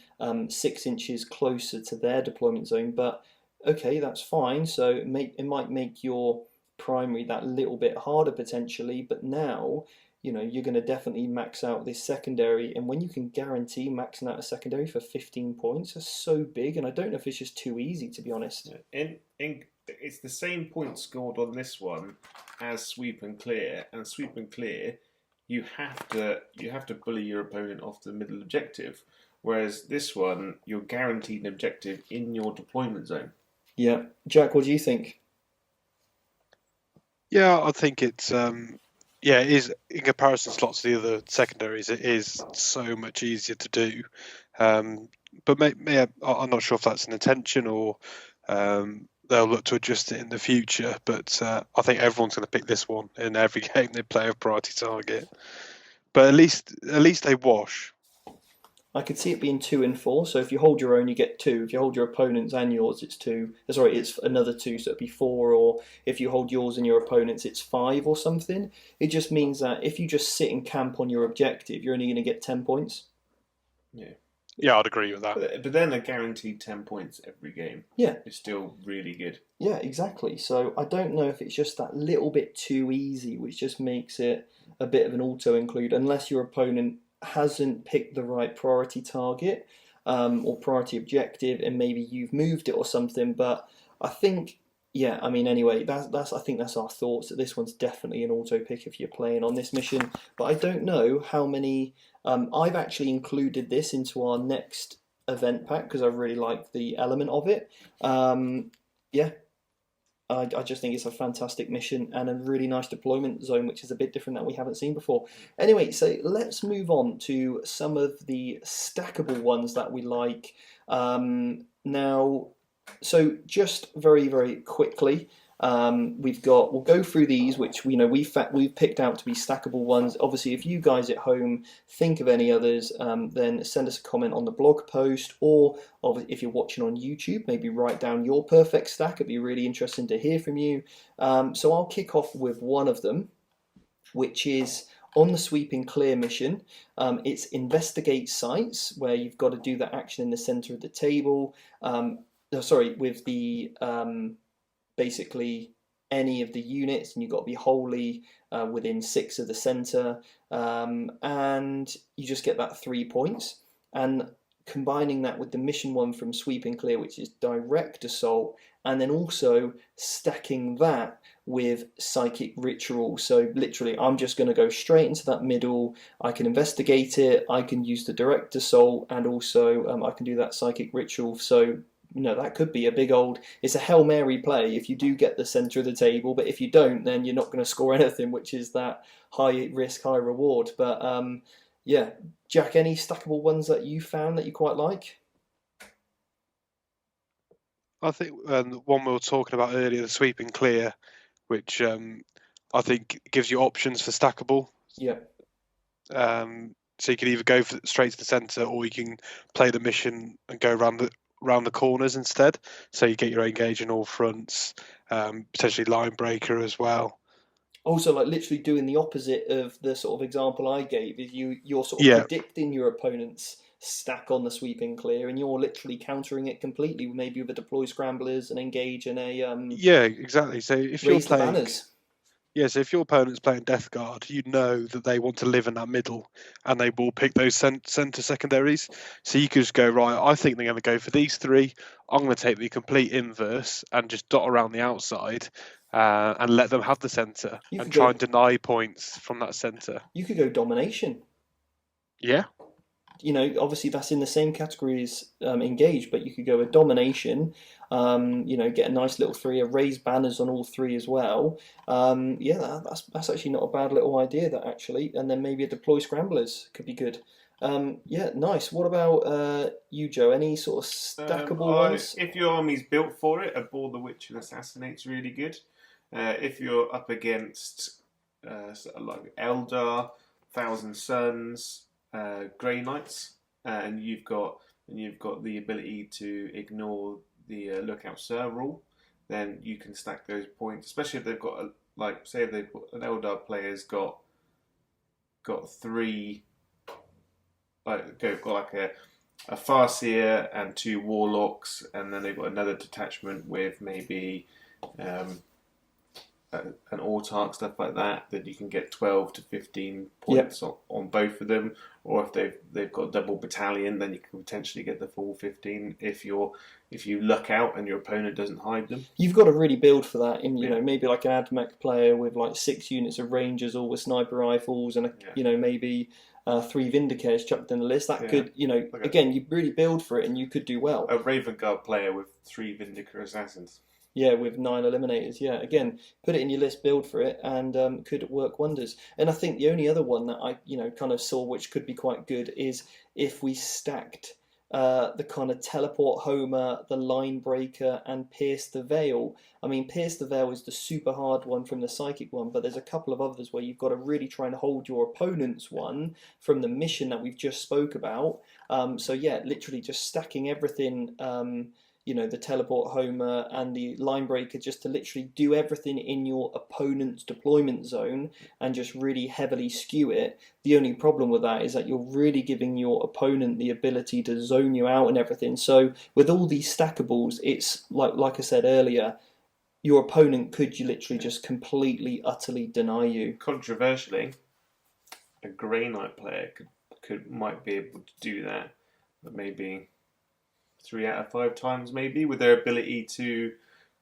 6 inches closer to their deployment zone, but okay, that's fine. So it might make your primary that little bit harder potentially, but now you're going to definitely max out this secondary, and when you can guarantee maxing out a secondary for 15 points, that's so big, and I don't know if it's just too easy, to be honest. It's the same points scored on this one as Sweep and Clear, and Sweep and Clear, you have to bully your opponent off the middle objective, whereas this one, you're guaranteed an objective in your deployment zone. Yeah. Jack, what do you think? Yeah, I think it's... it is, in comparison to lots of the other secondaries, it is so much easier to do. But I'm not sure if that's an intention, or they'll look to adjust it in the future. But I think everyone's going to pick this one in every game they play of priority target. But at least they wash. I could see it being 2 and 4. So if you hold your own, you get 2. If you hold your opponent's and yours, it's 2. Sorry, it's another 2, so it'd be 4. Or if you hold yours and your opponent's, it's 5 or something. It just means that if you just sit and camp on your objective, you're only going to get 10 points. Yeah, I'd agree with that. But then a guaranteed 10 points every game. Yeah, is still really good. Yeah, exactly. So I don't know if it's just that little bit too easy, which just makes it a bit of an auto-include, unless your opponent hasn't picked the right priority target or priority objective, and maybe you've moved it or something. But I think, yeah, I mean, anyway, I think that's our thoughts. That this one's definitely an auto pick if you're playing on this mission. But I don't know how many. I've actually included this into our next event pack because I really like the element of it. Yeah. I just think it's a fantastic mission and a really nice deployment zone, which is a bit different that we haven't seen before. Anyway, so let's move on to some of the stackable ones that we like. Now, so just very, very quickly, we'll go through these, which we've picked out to be stackable ones. Obviously, if you guys at home think of any others, then send us a comment on the blog post, or if you're watching on YouTube, maybe write down your perfect stack. It'd be really interesting to hear from you. So I'll kick off with one of them, which is on the Sweep and Clear mission. It's investigate sites, where you've got to do that action in the center of the table. With the basically any of the units, and you've got to be wholly within 6 of the center, and you just get that 3 points. And combining that with the mission one from Sweep and Clear, which is direct assault, and then also stacking that with psychic ritual. So literally, I'm just going to go straight into that middle. I can investigate it, I can use the direct assault, and also I can do that psychic ritual. So that could be a big old. It's a Hail Mary play if you do get the centre of the table, but if you don't, then you're not going to score anything, which is that high risk, high reward. But yeah, Jack, any stackable ones that you found that you quite like? I think the one we were talking about earlier, the Sweep and Clear, which I think gives you options for stackable. Yeah. So you can either go straight to the centre, or you can play the mission and go around the corners instead. So you get your engage in all fronts, potentially line breaker as well. Also, like literally doing the opposite of the sort of example I gave, is you're sort of predicting your opponent's stack on the Sweep and Clear, and you're literally countering it completely, maybe with a deploy scramblers and engage and a yeah, exactly. So if you're playing banners. Yeah, so if your opponent's playing Death Guard, you know that they want to live in that middle, and they will pick those centre secondaries. So you could just go, right, I think they're going to go for these 3. I'm going to take the complete inverse and just dot around the outside and let them have the centre and try and deny points from that centre. You could go Domination. Yeah. Obviously that's in the same category as engage, but you could go a Domination, get a nice little 3, raise banners on all 3 as well. That's actually not a bad little idea, that actually. And then maybe a deploy scramblers could be good. Yeah, nice. What about you, Joe? Any sort of stackable ones? If your army's built for it, a Bore the Witch and Assassinate's really good. If you're up against like Eldar, Thousand Suns, Grey Knights, and you've got the ability to ignore the Lookout Sir rule, then you can stack those points. Especially if they've got an Eldar player's got 3, got a Farseer and 2 Warlocks, and then they've got another detachment with maybe an Autarch, stuff like that. Then you can get 12 to 15 points on both of them. Or if they've got a double battalion, then you can potentially get the full 15 if you luck out and your opponent doesn't hide them. You've got to really build for that. Maybe like an AdMech player with like 6 units of Rangers, all with sniper rifles, and maybe 3 Vindicators chucked in the list. That could, again, you really build for it, and you could do well. A Raven Guard player with 3 Vindicator Assassins. Yeah, with 9 Eliminators. Yeah, again, put it in your list, build for it, and could work wonders. And I think the only other one that I, kind of saw which could be quite good is if we stacked the kind of teleport Homer, the line breaker, and pierce the veil. I mean, pierce the veil is the super hard one from the psychic one, but there's a couple of others where you've got to really try and hold your opponent's one from the mission that we've just spoke about. So yeah, literally just stacking everything. The teleport Homer and the line breaker, just to literally do everything in your opponent's deployment zone and just really heavily skew it. The only problem with that is that you're really giving your opponent the ability to zone you out and everything. So with all these stackables, it's like I said earlier, your opponent could literally just completely, utterly deny you. Controversially, a Grey Knight player might be able to do that, but maybe 3 out of 5 times, maybe, with their ability to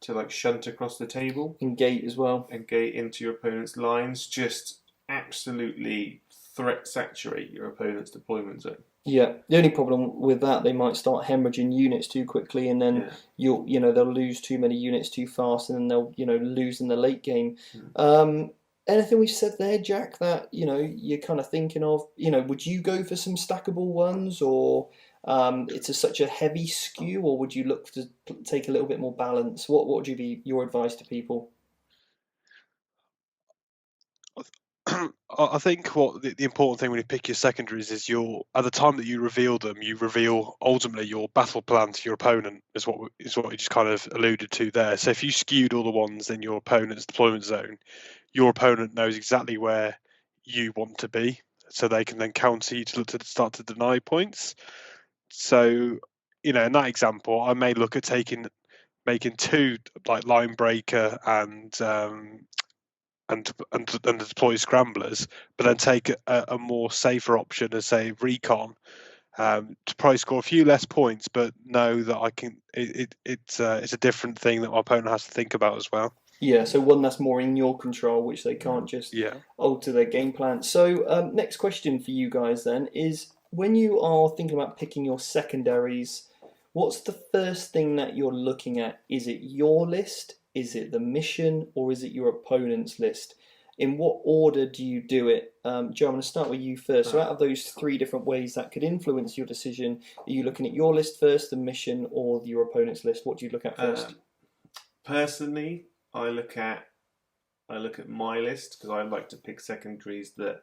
like shunt across the table and gate as well, and gate into your opponent's lines, just absolutely threat saturate your opponent's deployment zone. Yeah, the only problem with that, they might start hemorrhaging units too quickly, and then they'll lose too many units too fast, and then they'll lose in the late game. Anything we've said there, Jack, that you're kind of thinking of? Would you go for some stackable ones, or it's such a heavy skew, or would you look to take a little bit more balance? What would you be your advice to people? I think what the important thing when you pick your secondaries is at the time that you reveal them, you reveal ultimately your battle plan to your opponent, is what you just kind of alluded to there. So if you skewed all the ones in your opponent's deployment zone, your opponent knows exactly where you want to be, so they can then counter you to start to deny points. So, in that example, I may look at making 2 like line breaker and deploy scramblers, but then take a more safer option as say recon, to probably score a few less points, but know that I can. It's a different thing that my opponent has to think about as well. Yeah, so one that's more in your control, which they can't just alter their game plan. So next question for you guys then is, when you are thinking about picking your secondaries, what's the first thing that you're looking at? Is it your list? Is it the mission? Or is it your opponent's list? In what order do you do it? Joe, I'm going to start with you first. So out of those 3 different ways that could influence your decision, are you looking at your list first, the mission, or your opponent's list? What do you look at first? Personally, I look at my list, because I like to pick secondaries that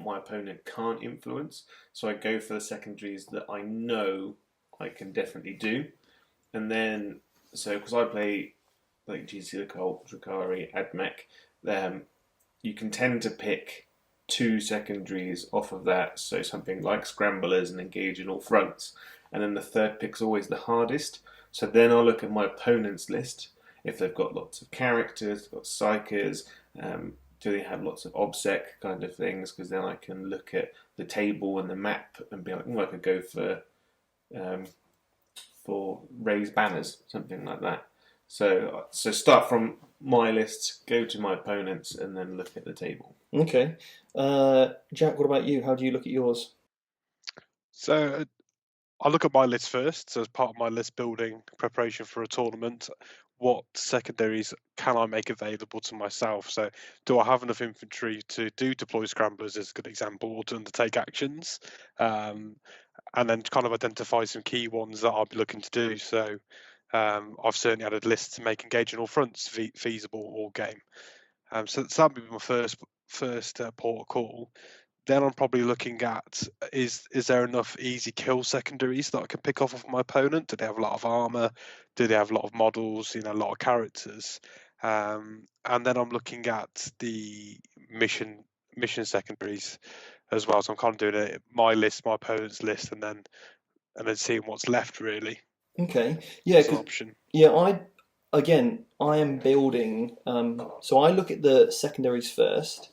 my opponent can't influence. So I go for the secondaries that I know I can definitely do. And then, because I play like Genestealer Cult, Drukhari, Admech, you can tend to pick 2 secondaries off of that. So something like Scramblers and Engage in all fronts. And then the third pick's always the hardest. So then I'll look at my opponent's list. If they've got lots of characters, got psychers, do they have lots of obsec kind of things? Because then I can look at the table and the map and be like, I could go for raised banners, something like that. So start from my list, go to my opponents, and then look at the table. Okay. Jack, what about you? How do you look at yours? So I look at my list first. So as part of my list building preparation for a tournament, what secondaries can I make available to myself? So do I have enough infantry to do deploy scramblers, as a good example, or to undertake actions? And then kind of identify some key ones that I'll be looking to do. So I've certainly added lists to make engage in all fronts feasible all game. So that'll be my first port of call. Then I'm probably looking at, is there enough easy kill secondaries that I can pick off of my opponent? Do they have a lot of armor? Do they have a lot of models? A lot of characters? And then I'm looking at the mission secondaries as well. So I'm kind of doing my list, my opponent's list, and then seeing what's left really. Okay, yeah, as an option. Yeah, I am building. So I look at the secondaries first.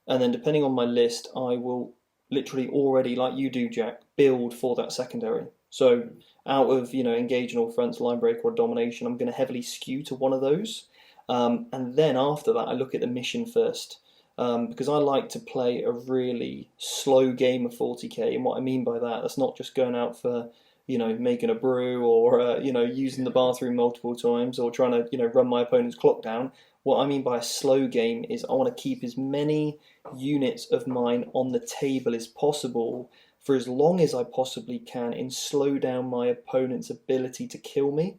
And then depending on my list, I will literally already, like you do, Jack, build for that secondary. So out of, engage in all fronts, line break, or domination, I'm going to heavily skew to one of those. And then after that, I look at the mission first. Because I like to play a really slow game of 40k. And what I mean by that, that's not just going out for, making a brew or, using the bathroom multiple times or trying to, run my opponent's clock down. What I mean by a slow game is I want to keep as many units of mine on the table as possible for as long as I possibly can and slow down my opponent's ability to kill me.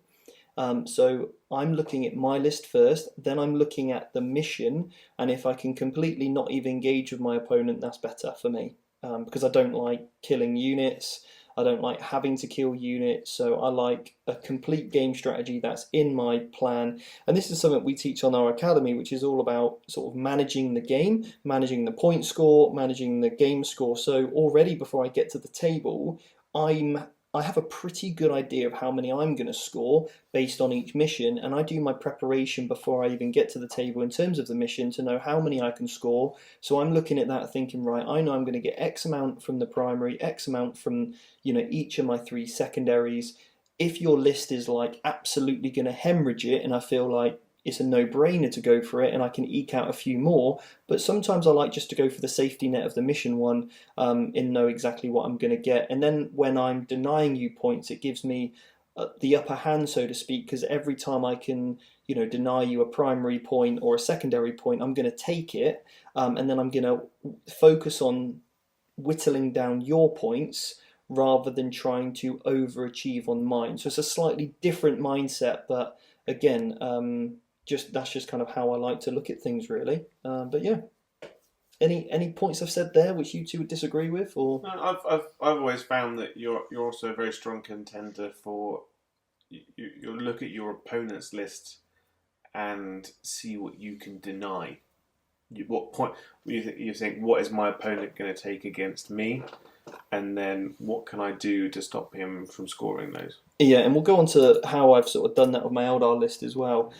So I'm looking at my list first, then I'm looking at the mission, and if I can completely not even engage with my opponent, that's better for me. Because I don't like killing units, I don't like having to kill units, so I like a complete game strategy that's in my plan. And this is something we teach on our academy, which is all about sort of managing the game, managing the point score, managing the game score. So already before I get to the table, I have a pretty good idea of how many I'm going to score based on each mission, and I do my preparation before I even get to the table in terms of the mission to know how many I can score. So I'm looking at that thinking, right, I know I'm going to get X amount from the primary, X amount from, each of my 3 secondaries. If your list is like absolutely going to hemorrhage it, and I feel like it's a no-brainer to go for it, and I can eke out a few more. But sometimes I like just to go for the safety net of the mission one, and know exactly what I'm going to get. And then when I'm denying you points, it gives me the upper hand, so to speak, because every time I can, deny you a primary point or a secondary point, I'm going to take it, and then I'm going to focus on whittling down your points rather than trying to overachieve on mine. So it's a slightly different mindset, but again, that's just kind of how I like to look at things, really. But yeah, any points I've said there which you two would disagree with, or? I've always found that you're also a very strong contender for you look at your opponent's list and see what you can deny. What point you think? What is my opponent going to take against me, and then what can I do to stop him from scoring those? Yeah, and we'll go on to how I've sort of done that with my Eldar list as well,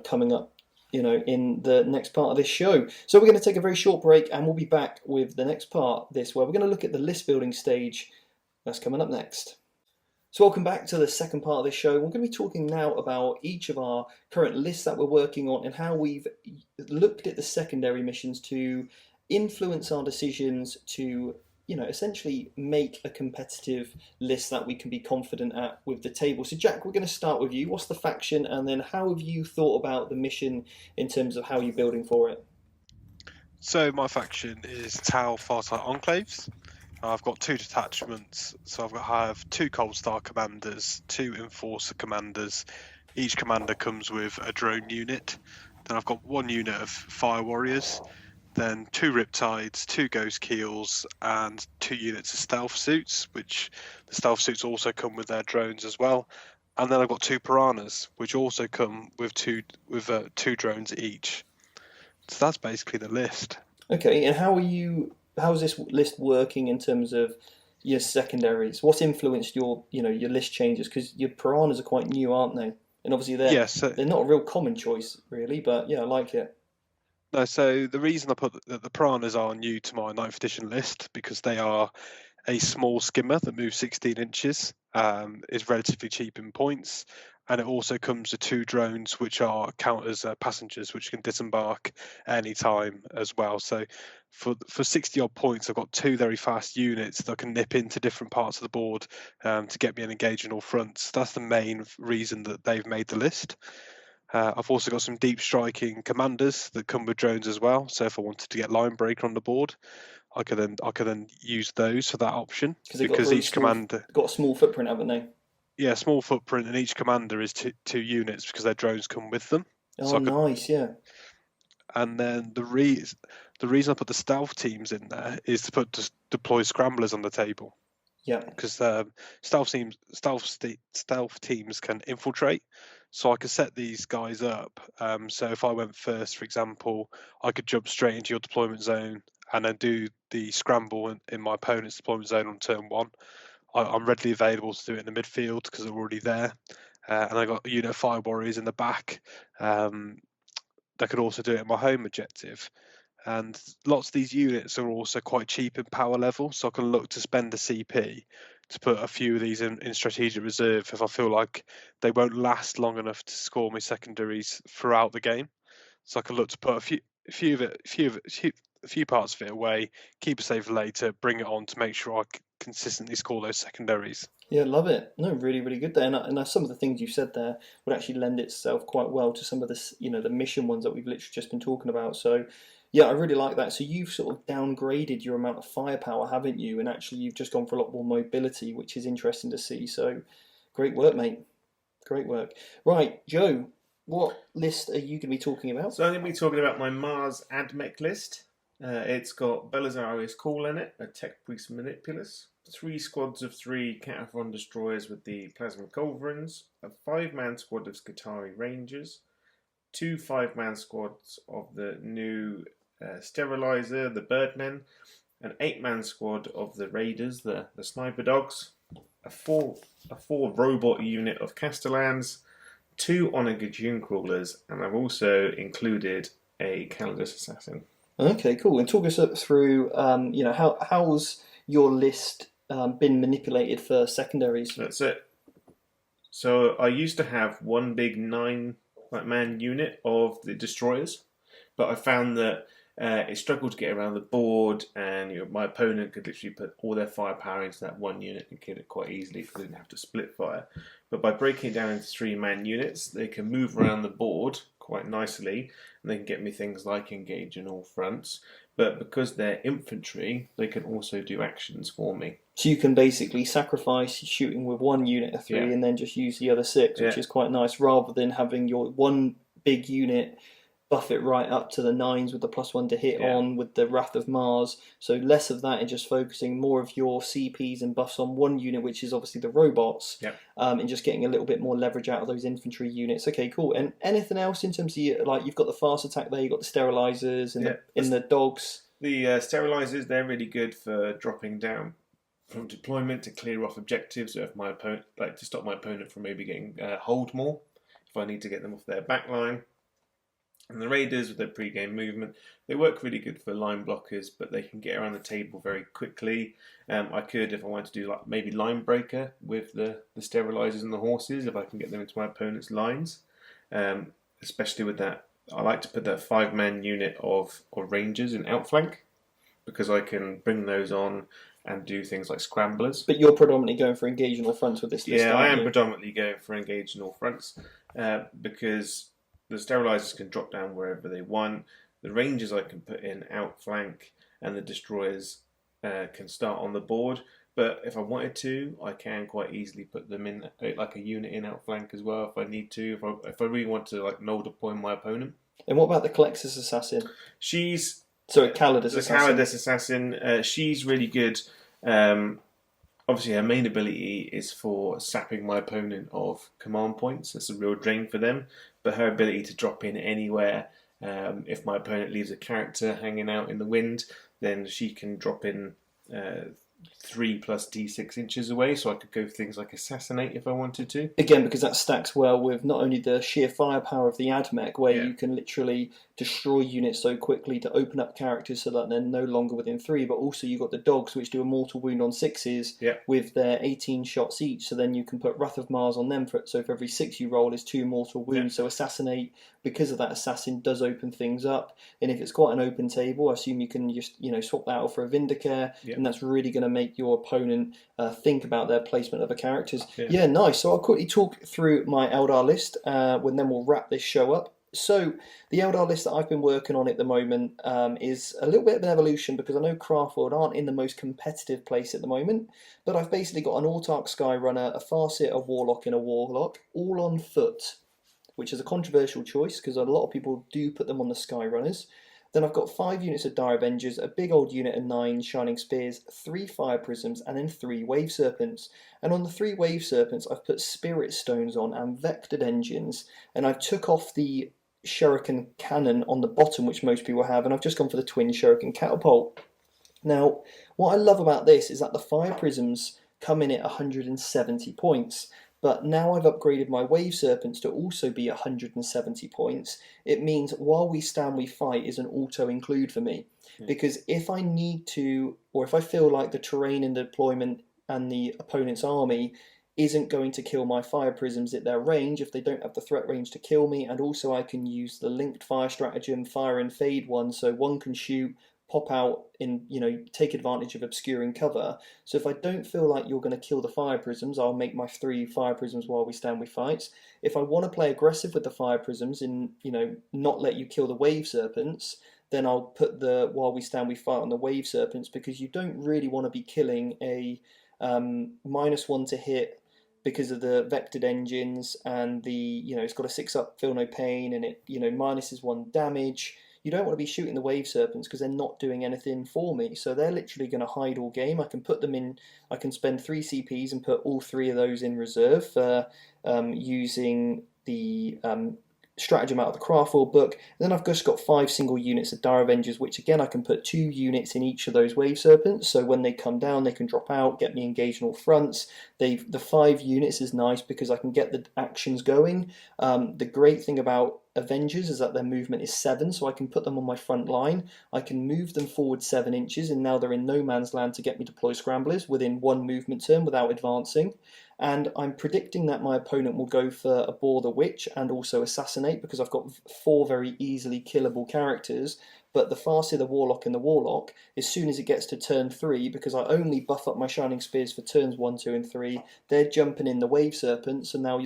coming up, in the next part of this show. So we're going to take a very short break, and we'll be back with the next part, where we're going to look at the list building stage. That's coming up next. So welcome back to the second part of this show. We're going to be talking now about each of our current lists that we're working on and how we've looked at the secondary missions to influence our decisions to essentially make a competitive list that we can be confident at with the table. So Jack, we're going to start with you. What's the faction, and then how have you thought about the mission in terms of how you're building for it? So my faction is Tau Farsight Enclaves. I've got 2 detachments, so I have 2 Cold Star commanders, 2 Enforcer commanders. Each commander comes with a drone unit. Then I've got 1 unit of Fire Warriors, then 2 Riptides, 2 Ghost Keels, and 2 units of Stealth Suits, which the Stealth Suits also come with their drones as well. And then I've got 2 Piranhas, which also come with two drones each. So that's basically the list. Okay, and how's this list working in terms of your secondaries? What's influenced your list changes? Because your Piranhas are quite new, aren't they? And obviously they're not a real common choice, really, but yeah, I like it. No, so the reason I put the Piranhas are new to my 9th edition list because they are a small skimmer that moves 16 inches, is relatively cheap in points, and it also comes with 2 drones which are count as passengers, which can disembark any time as well. So for 60 odd points, I've got 2 very fast units that can nip into different parts of the board to get me an engage on all fronts. That's the main reason that they've made the list. I've also got some deep striking commanders that come with drones as well. So if I wanted to get line breaker on the board, I could then use those for that option because each commander got a small footprint, haven't they? Yeah, small footprint, and each commander is 2 units because their drones come with them. Oh, nice, yeah. And then the reason I put the stealth teams in there is to deploy scramblers on the table. Yeah. Because stealth teams can infiltrate, so I could set these guys up. So if I went first, for example, I could jump straight into your deployment zone and then do the scramble in my opponent's deployment zone on turn 1. I'm readily available to do it in the midfield because I'm already there, and I got a unit of Fire Warriors in the back that could also do it at my home objective. And lots of these units are also quite cheap in power level, so I can look to spend a CP to put a few of these in strategic reserve if I feel like they won't last long enough to score my secondaries throughout the game. So I can look to put a few parts of it away, keep it safe for later, bring it on to make sure I consistently score those secondaries. Yeah, love it. No, really, really good there. And some of the things you said there would actually lend itself quite well to some of the, the mission ones that we've literally just been talking about. So, yeah, I really like that. So you've sort of downgraded your amount of firepower, haven't you? And actually, you've just gone for a lot more mobility, which is interesting to see. So, great work, mate. Great work. Right, Joe, what list are you going to be talking about? So I'm going to be talking about my Mars AdMech list. It's got Belisarius Call in it, a Tech Priest Manipulus, 3 squads of 3 Cataphron destroyers with the Plasma Culverins, a 5-man squad of Scutari Rangers, 2 5-man squads of the new Sterilizer, the Birdmen, an 8-man squad of the Raiders, the Sniper Dogs, a 4 robot unit of Castellans, 2 Onager Dune Crawlers, and I've also included a Calidus Assassin. Okay, cool. And talk us through, how's your list been manipulated for secondaries? That's it. So I used to have one big 9-man unit of the destroyers, but I found that it struggled to get around the board, and my opponent could literally put all their firepower into that one unit and kill it quite easily because they didn't have to split fire. But by breaking it down into 3-man units, they can move around the board quite nicely, and they can get me things like engage in all fronts. But because they're infantry, they can also do actions for me. So you can basically sacrifice shooting with one unit of 3 and then just use the other 6, which is quite nice, rather than having your one big unit buff it right up to the 9s with the +1 to hit on with the Wrath of Mars. So less of that and just focusing more of your CPs and buffs on one unit, which is obviously the robots, and just getting a little bit more leverage out of those infantry units. Okay, cool. And anything else in terms of you've got the fast attack there, you've got the sterilizers and the dogs. The sterilizers, they're really good for dropping down from deployment to clear off objectives. So if my opponent, to stop my opponent from maybe getting hold more, if I need to get them off their back line. And the Raiders, with their pre-game movement, they work really good for line blockers, but they can get around the table very quickly. I could, if I wanted to do maybe line breaker with the sterilizers and the horses, if I can get them into my opponent's lines. Especially with that, I like to put that 5-man unit of Rangers in outflank, because I can bring those on and do things like scramblers. But you're predominantly going for engage on all fronts with this list, I am predominantly going for engage on all fronts, because the sterilizers can drop down wherever they want. The Rangers I can put in outflank, and the destroyers can start on the board. But if I wanted to, I can quite easily put them in like a unit in outflank as well if I need to. If I really want to null deploy my opponent. And what about the Calixus Assassin? Calidus Assassin. Calidus Assassin. She's really good. Obviously, her main ability is for sapping my opponent of command points. That's a real drain for them. But her ability to drop in anywhere, if my opponent leaves a character hanging out in the wind, then she can drop in 3 plus D6 inches away, so I could go things like Assassinate if I wanted to. Again, because that stacks well with not only the sheer firepower of the AdMech, where you can literally destroy units so quickly to open up characters so that they're no longer within 3, but also you've got the dogs which do a mortal wound on 6s with their 18 shots each, so then you can put Wrath of Mars on them, so for every 6 you roll is 2 mortal wounds. So Assassinate, because of that, Assassin does open things up, and if it's quite an open table, I assume you can just swap that out for a Vindicare, and that's really going to make your opponent think about their placement of the characters. Yeah, nice. So I'll quickly talk through my Eldar list, when then we'll wrap this show up. So the Eldar list that I've been working on at the moment is a little bit of an evolution, because I know Craftworld aren't in the most competitive place at the moment, but I've basically got an Autarch Skyrunner, a Farseer, a Warlock, and a Warlock, all on foot, which is a controversial choice because a lot of people do put them on the Skyrunners. Then I've got 5 units of Dire Avengers, a big old unit of 9 Shining Spears, 3 Fire Prisms, and then 3 Wave Serpents. And on the 3 Wave Serpents, I've put Spirit Stones on and Vectored Engines, and I've took off the Shuriken Cannon on the bottom, which most people have, and I've just gone for the Twin Shuriken Catapult. Now, what I love about this is that the Fire Prisms come in at 170 points. But now I've upgraded my Wave Serpents to also be 170 points. It means While We Stand We Fight is an auto-include for me. Because if I need to, or if I feel like the terrain and the deployment and the opponent's army isn't going to kill my Fire Prisms at their range, if they don't have the threat range to kill me, and also I can use the linked fire stratagem, Fire and Fade one, so one can shoot, pop out in, take advantage of obscuring cover. So if I don't feel like you're going to kill the fire prisms, I'll make my 3 fire prisms while we stand we fight. If I want to play aggressive with the fire prisms and, not let you kill the wave serpents, then I'll put the while we stand we fight on the wave serpents, because you don't really want to be killing a -1 to hit because of the vectored engines, and it's got a 6-up feel no pain, and it -1 damage. You don't want to be shooting the wave serpents because they're not doing anything for me, so they're literally going to hide all game. I can put them in. I can spend 3 CPs and put all 3 of those in reserve for using the stratagem out of the Craftworld book. And then I've just got 5 single units of Dire Avengers, which again I can put 2 units in each of those wave serpents, so when they come down they can drop out, get me engaged on all fronts. The 5 units is nice because I can get the actions going. The great thing about Avengers is that their movement is 7, so I can put them on my front line. I can move them forward 7 inches, and now they're in no man's land to get me deploy scramblers within 1 movement turn without advancing. And I'm predicting that my opponent will go for Abhor the Witch and also Assassinate, because I've got 4 very easily killable characters. But the Farseer, the Warlock, and the Warlock, as soon as it gets to turn 3, because I only buff up my Shining Spears for turns 1, 2, and 3, they're jumping in the Wave Serpent, so now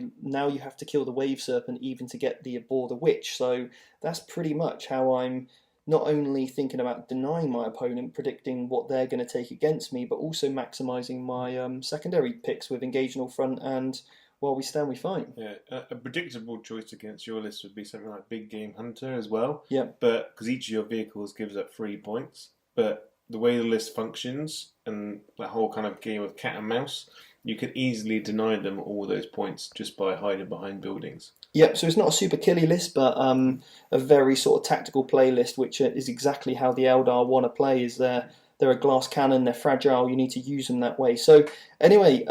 you have to kill the Wave Serpent even to get the Abhor the Witch. So that's pretty much how I'm not only thinking about denying my opponent, predicting what they're going to take against me, but also maximising my secondary picks with Engage in All Front and While We Stand We Fight. Yeah, a predictable choice against your list would be something like Big Game Hunter as well. Yeah. But because each of your vehicles gives up 3 points, but the way the list functions and that whole kind of game of cat and mouse, you can easily deny them all those points just by hiding behind buildings. Yep, so it's not a super killy list, but a very sort of tactical playlist, which is exactly how the Eldar want to play. Is they're a glass cannon, they're fragile, you need to use them that way. So anyway,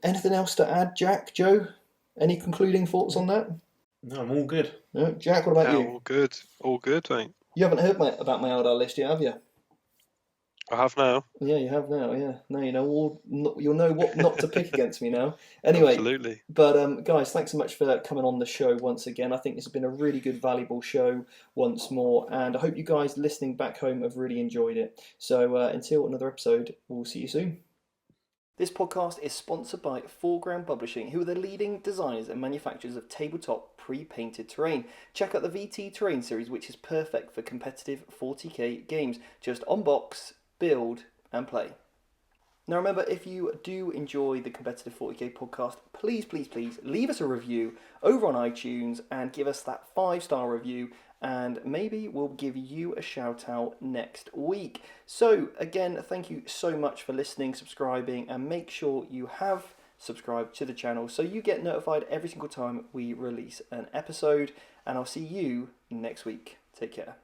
anything else to add, Jack, Joe? Any concluding thoughts on that? No, I'm all good. Jack, what about you? All good, mate. You haven't heard about my Eldar list yet, have you? I have now. Yeah, you have now. Yeah, now you know you'll know what not to pick against me now. Anyway, Absolutely. But guys, thanks so much for coming on the show once again. I think this has been a really good, valuable show once more, and I hope you guys listening back home have really enjoyed it. So until another episode, we'll see you soon. This podcast is sponsored by Foreground Publishing, who are the leading designers and manufacturers of tabletop pre-painted terrain. Check out the VT Terrain series, which is perfect for competitive 40k games. Just unbox, build, and play. Now remember, if you do enjoy the Competitive 40k podcast, please leave us a review over on iTunes and give us that 5-star review, and maybe we'll give you a shout out next week. So again, thank you so much for listening, subscribing, and make sure you have subscribed to the channel so you get notified every single time we release an episode, and I'll see you next week. Take care.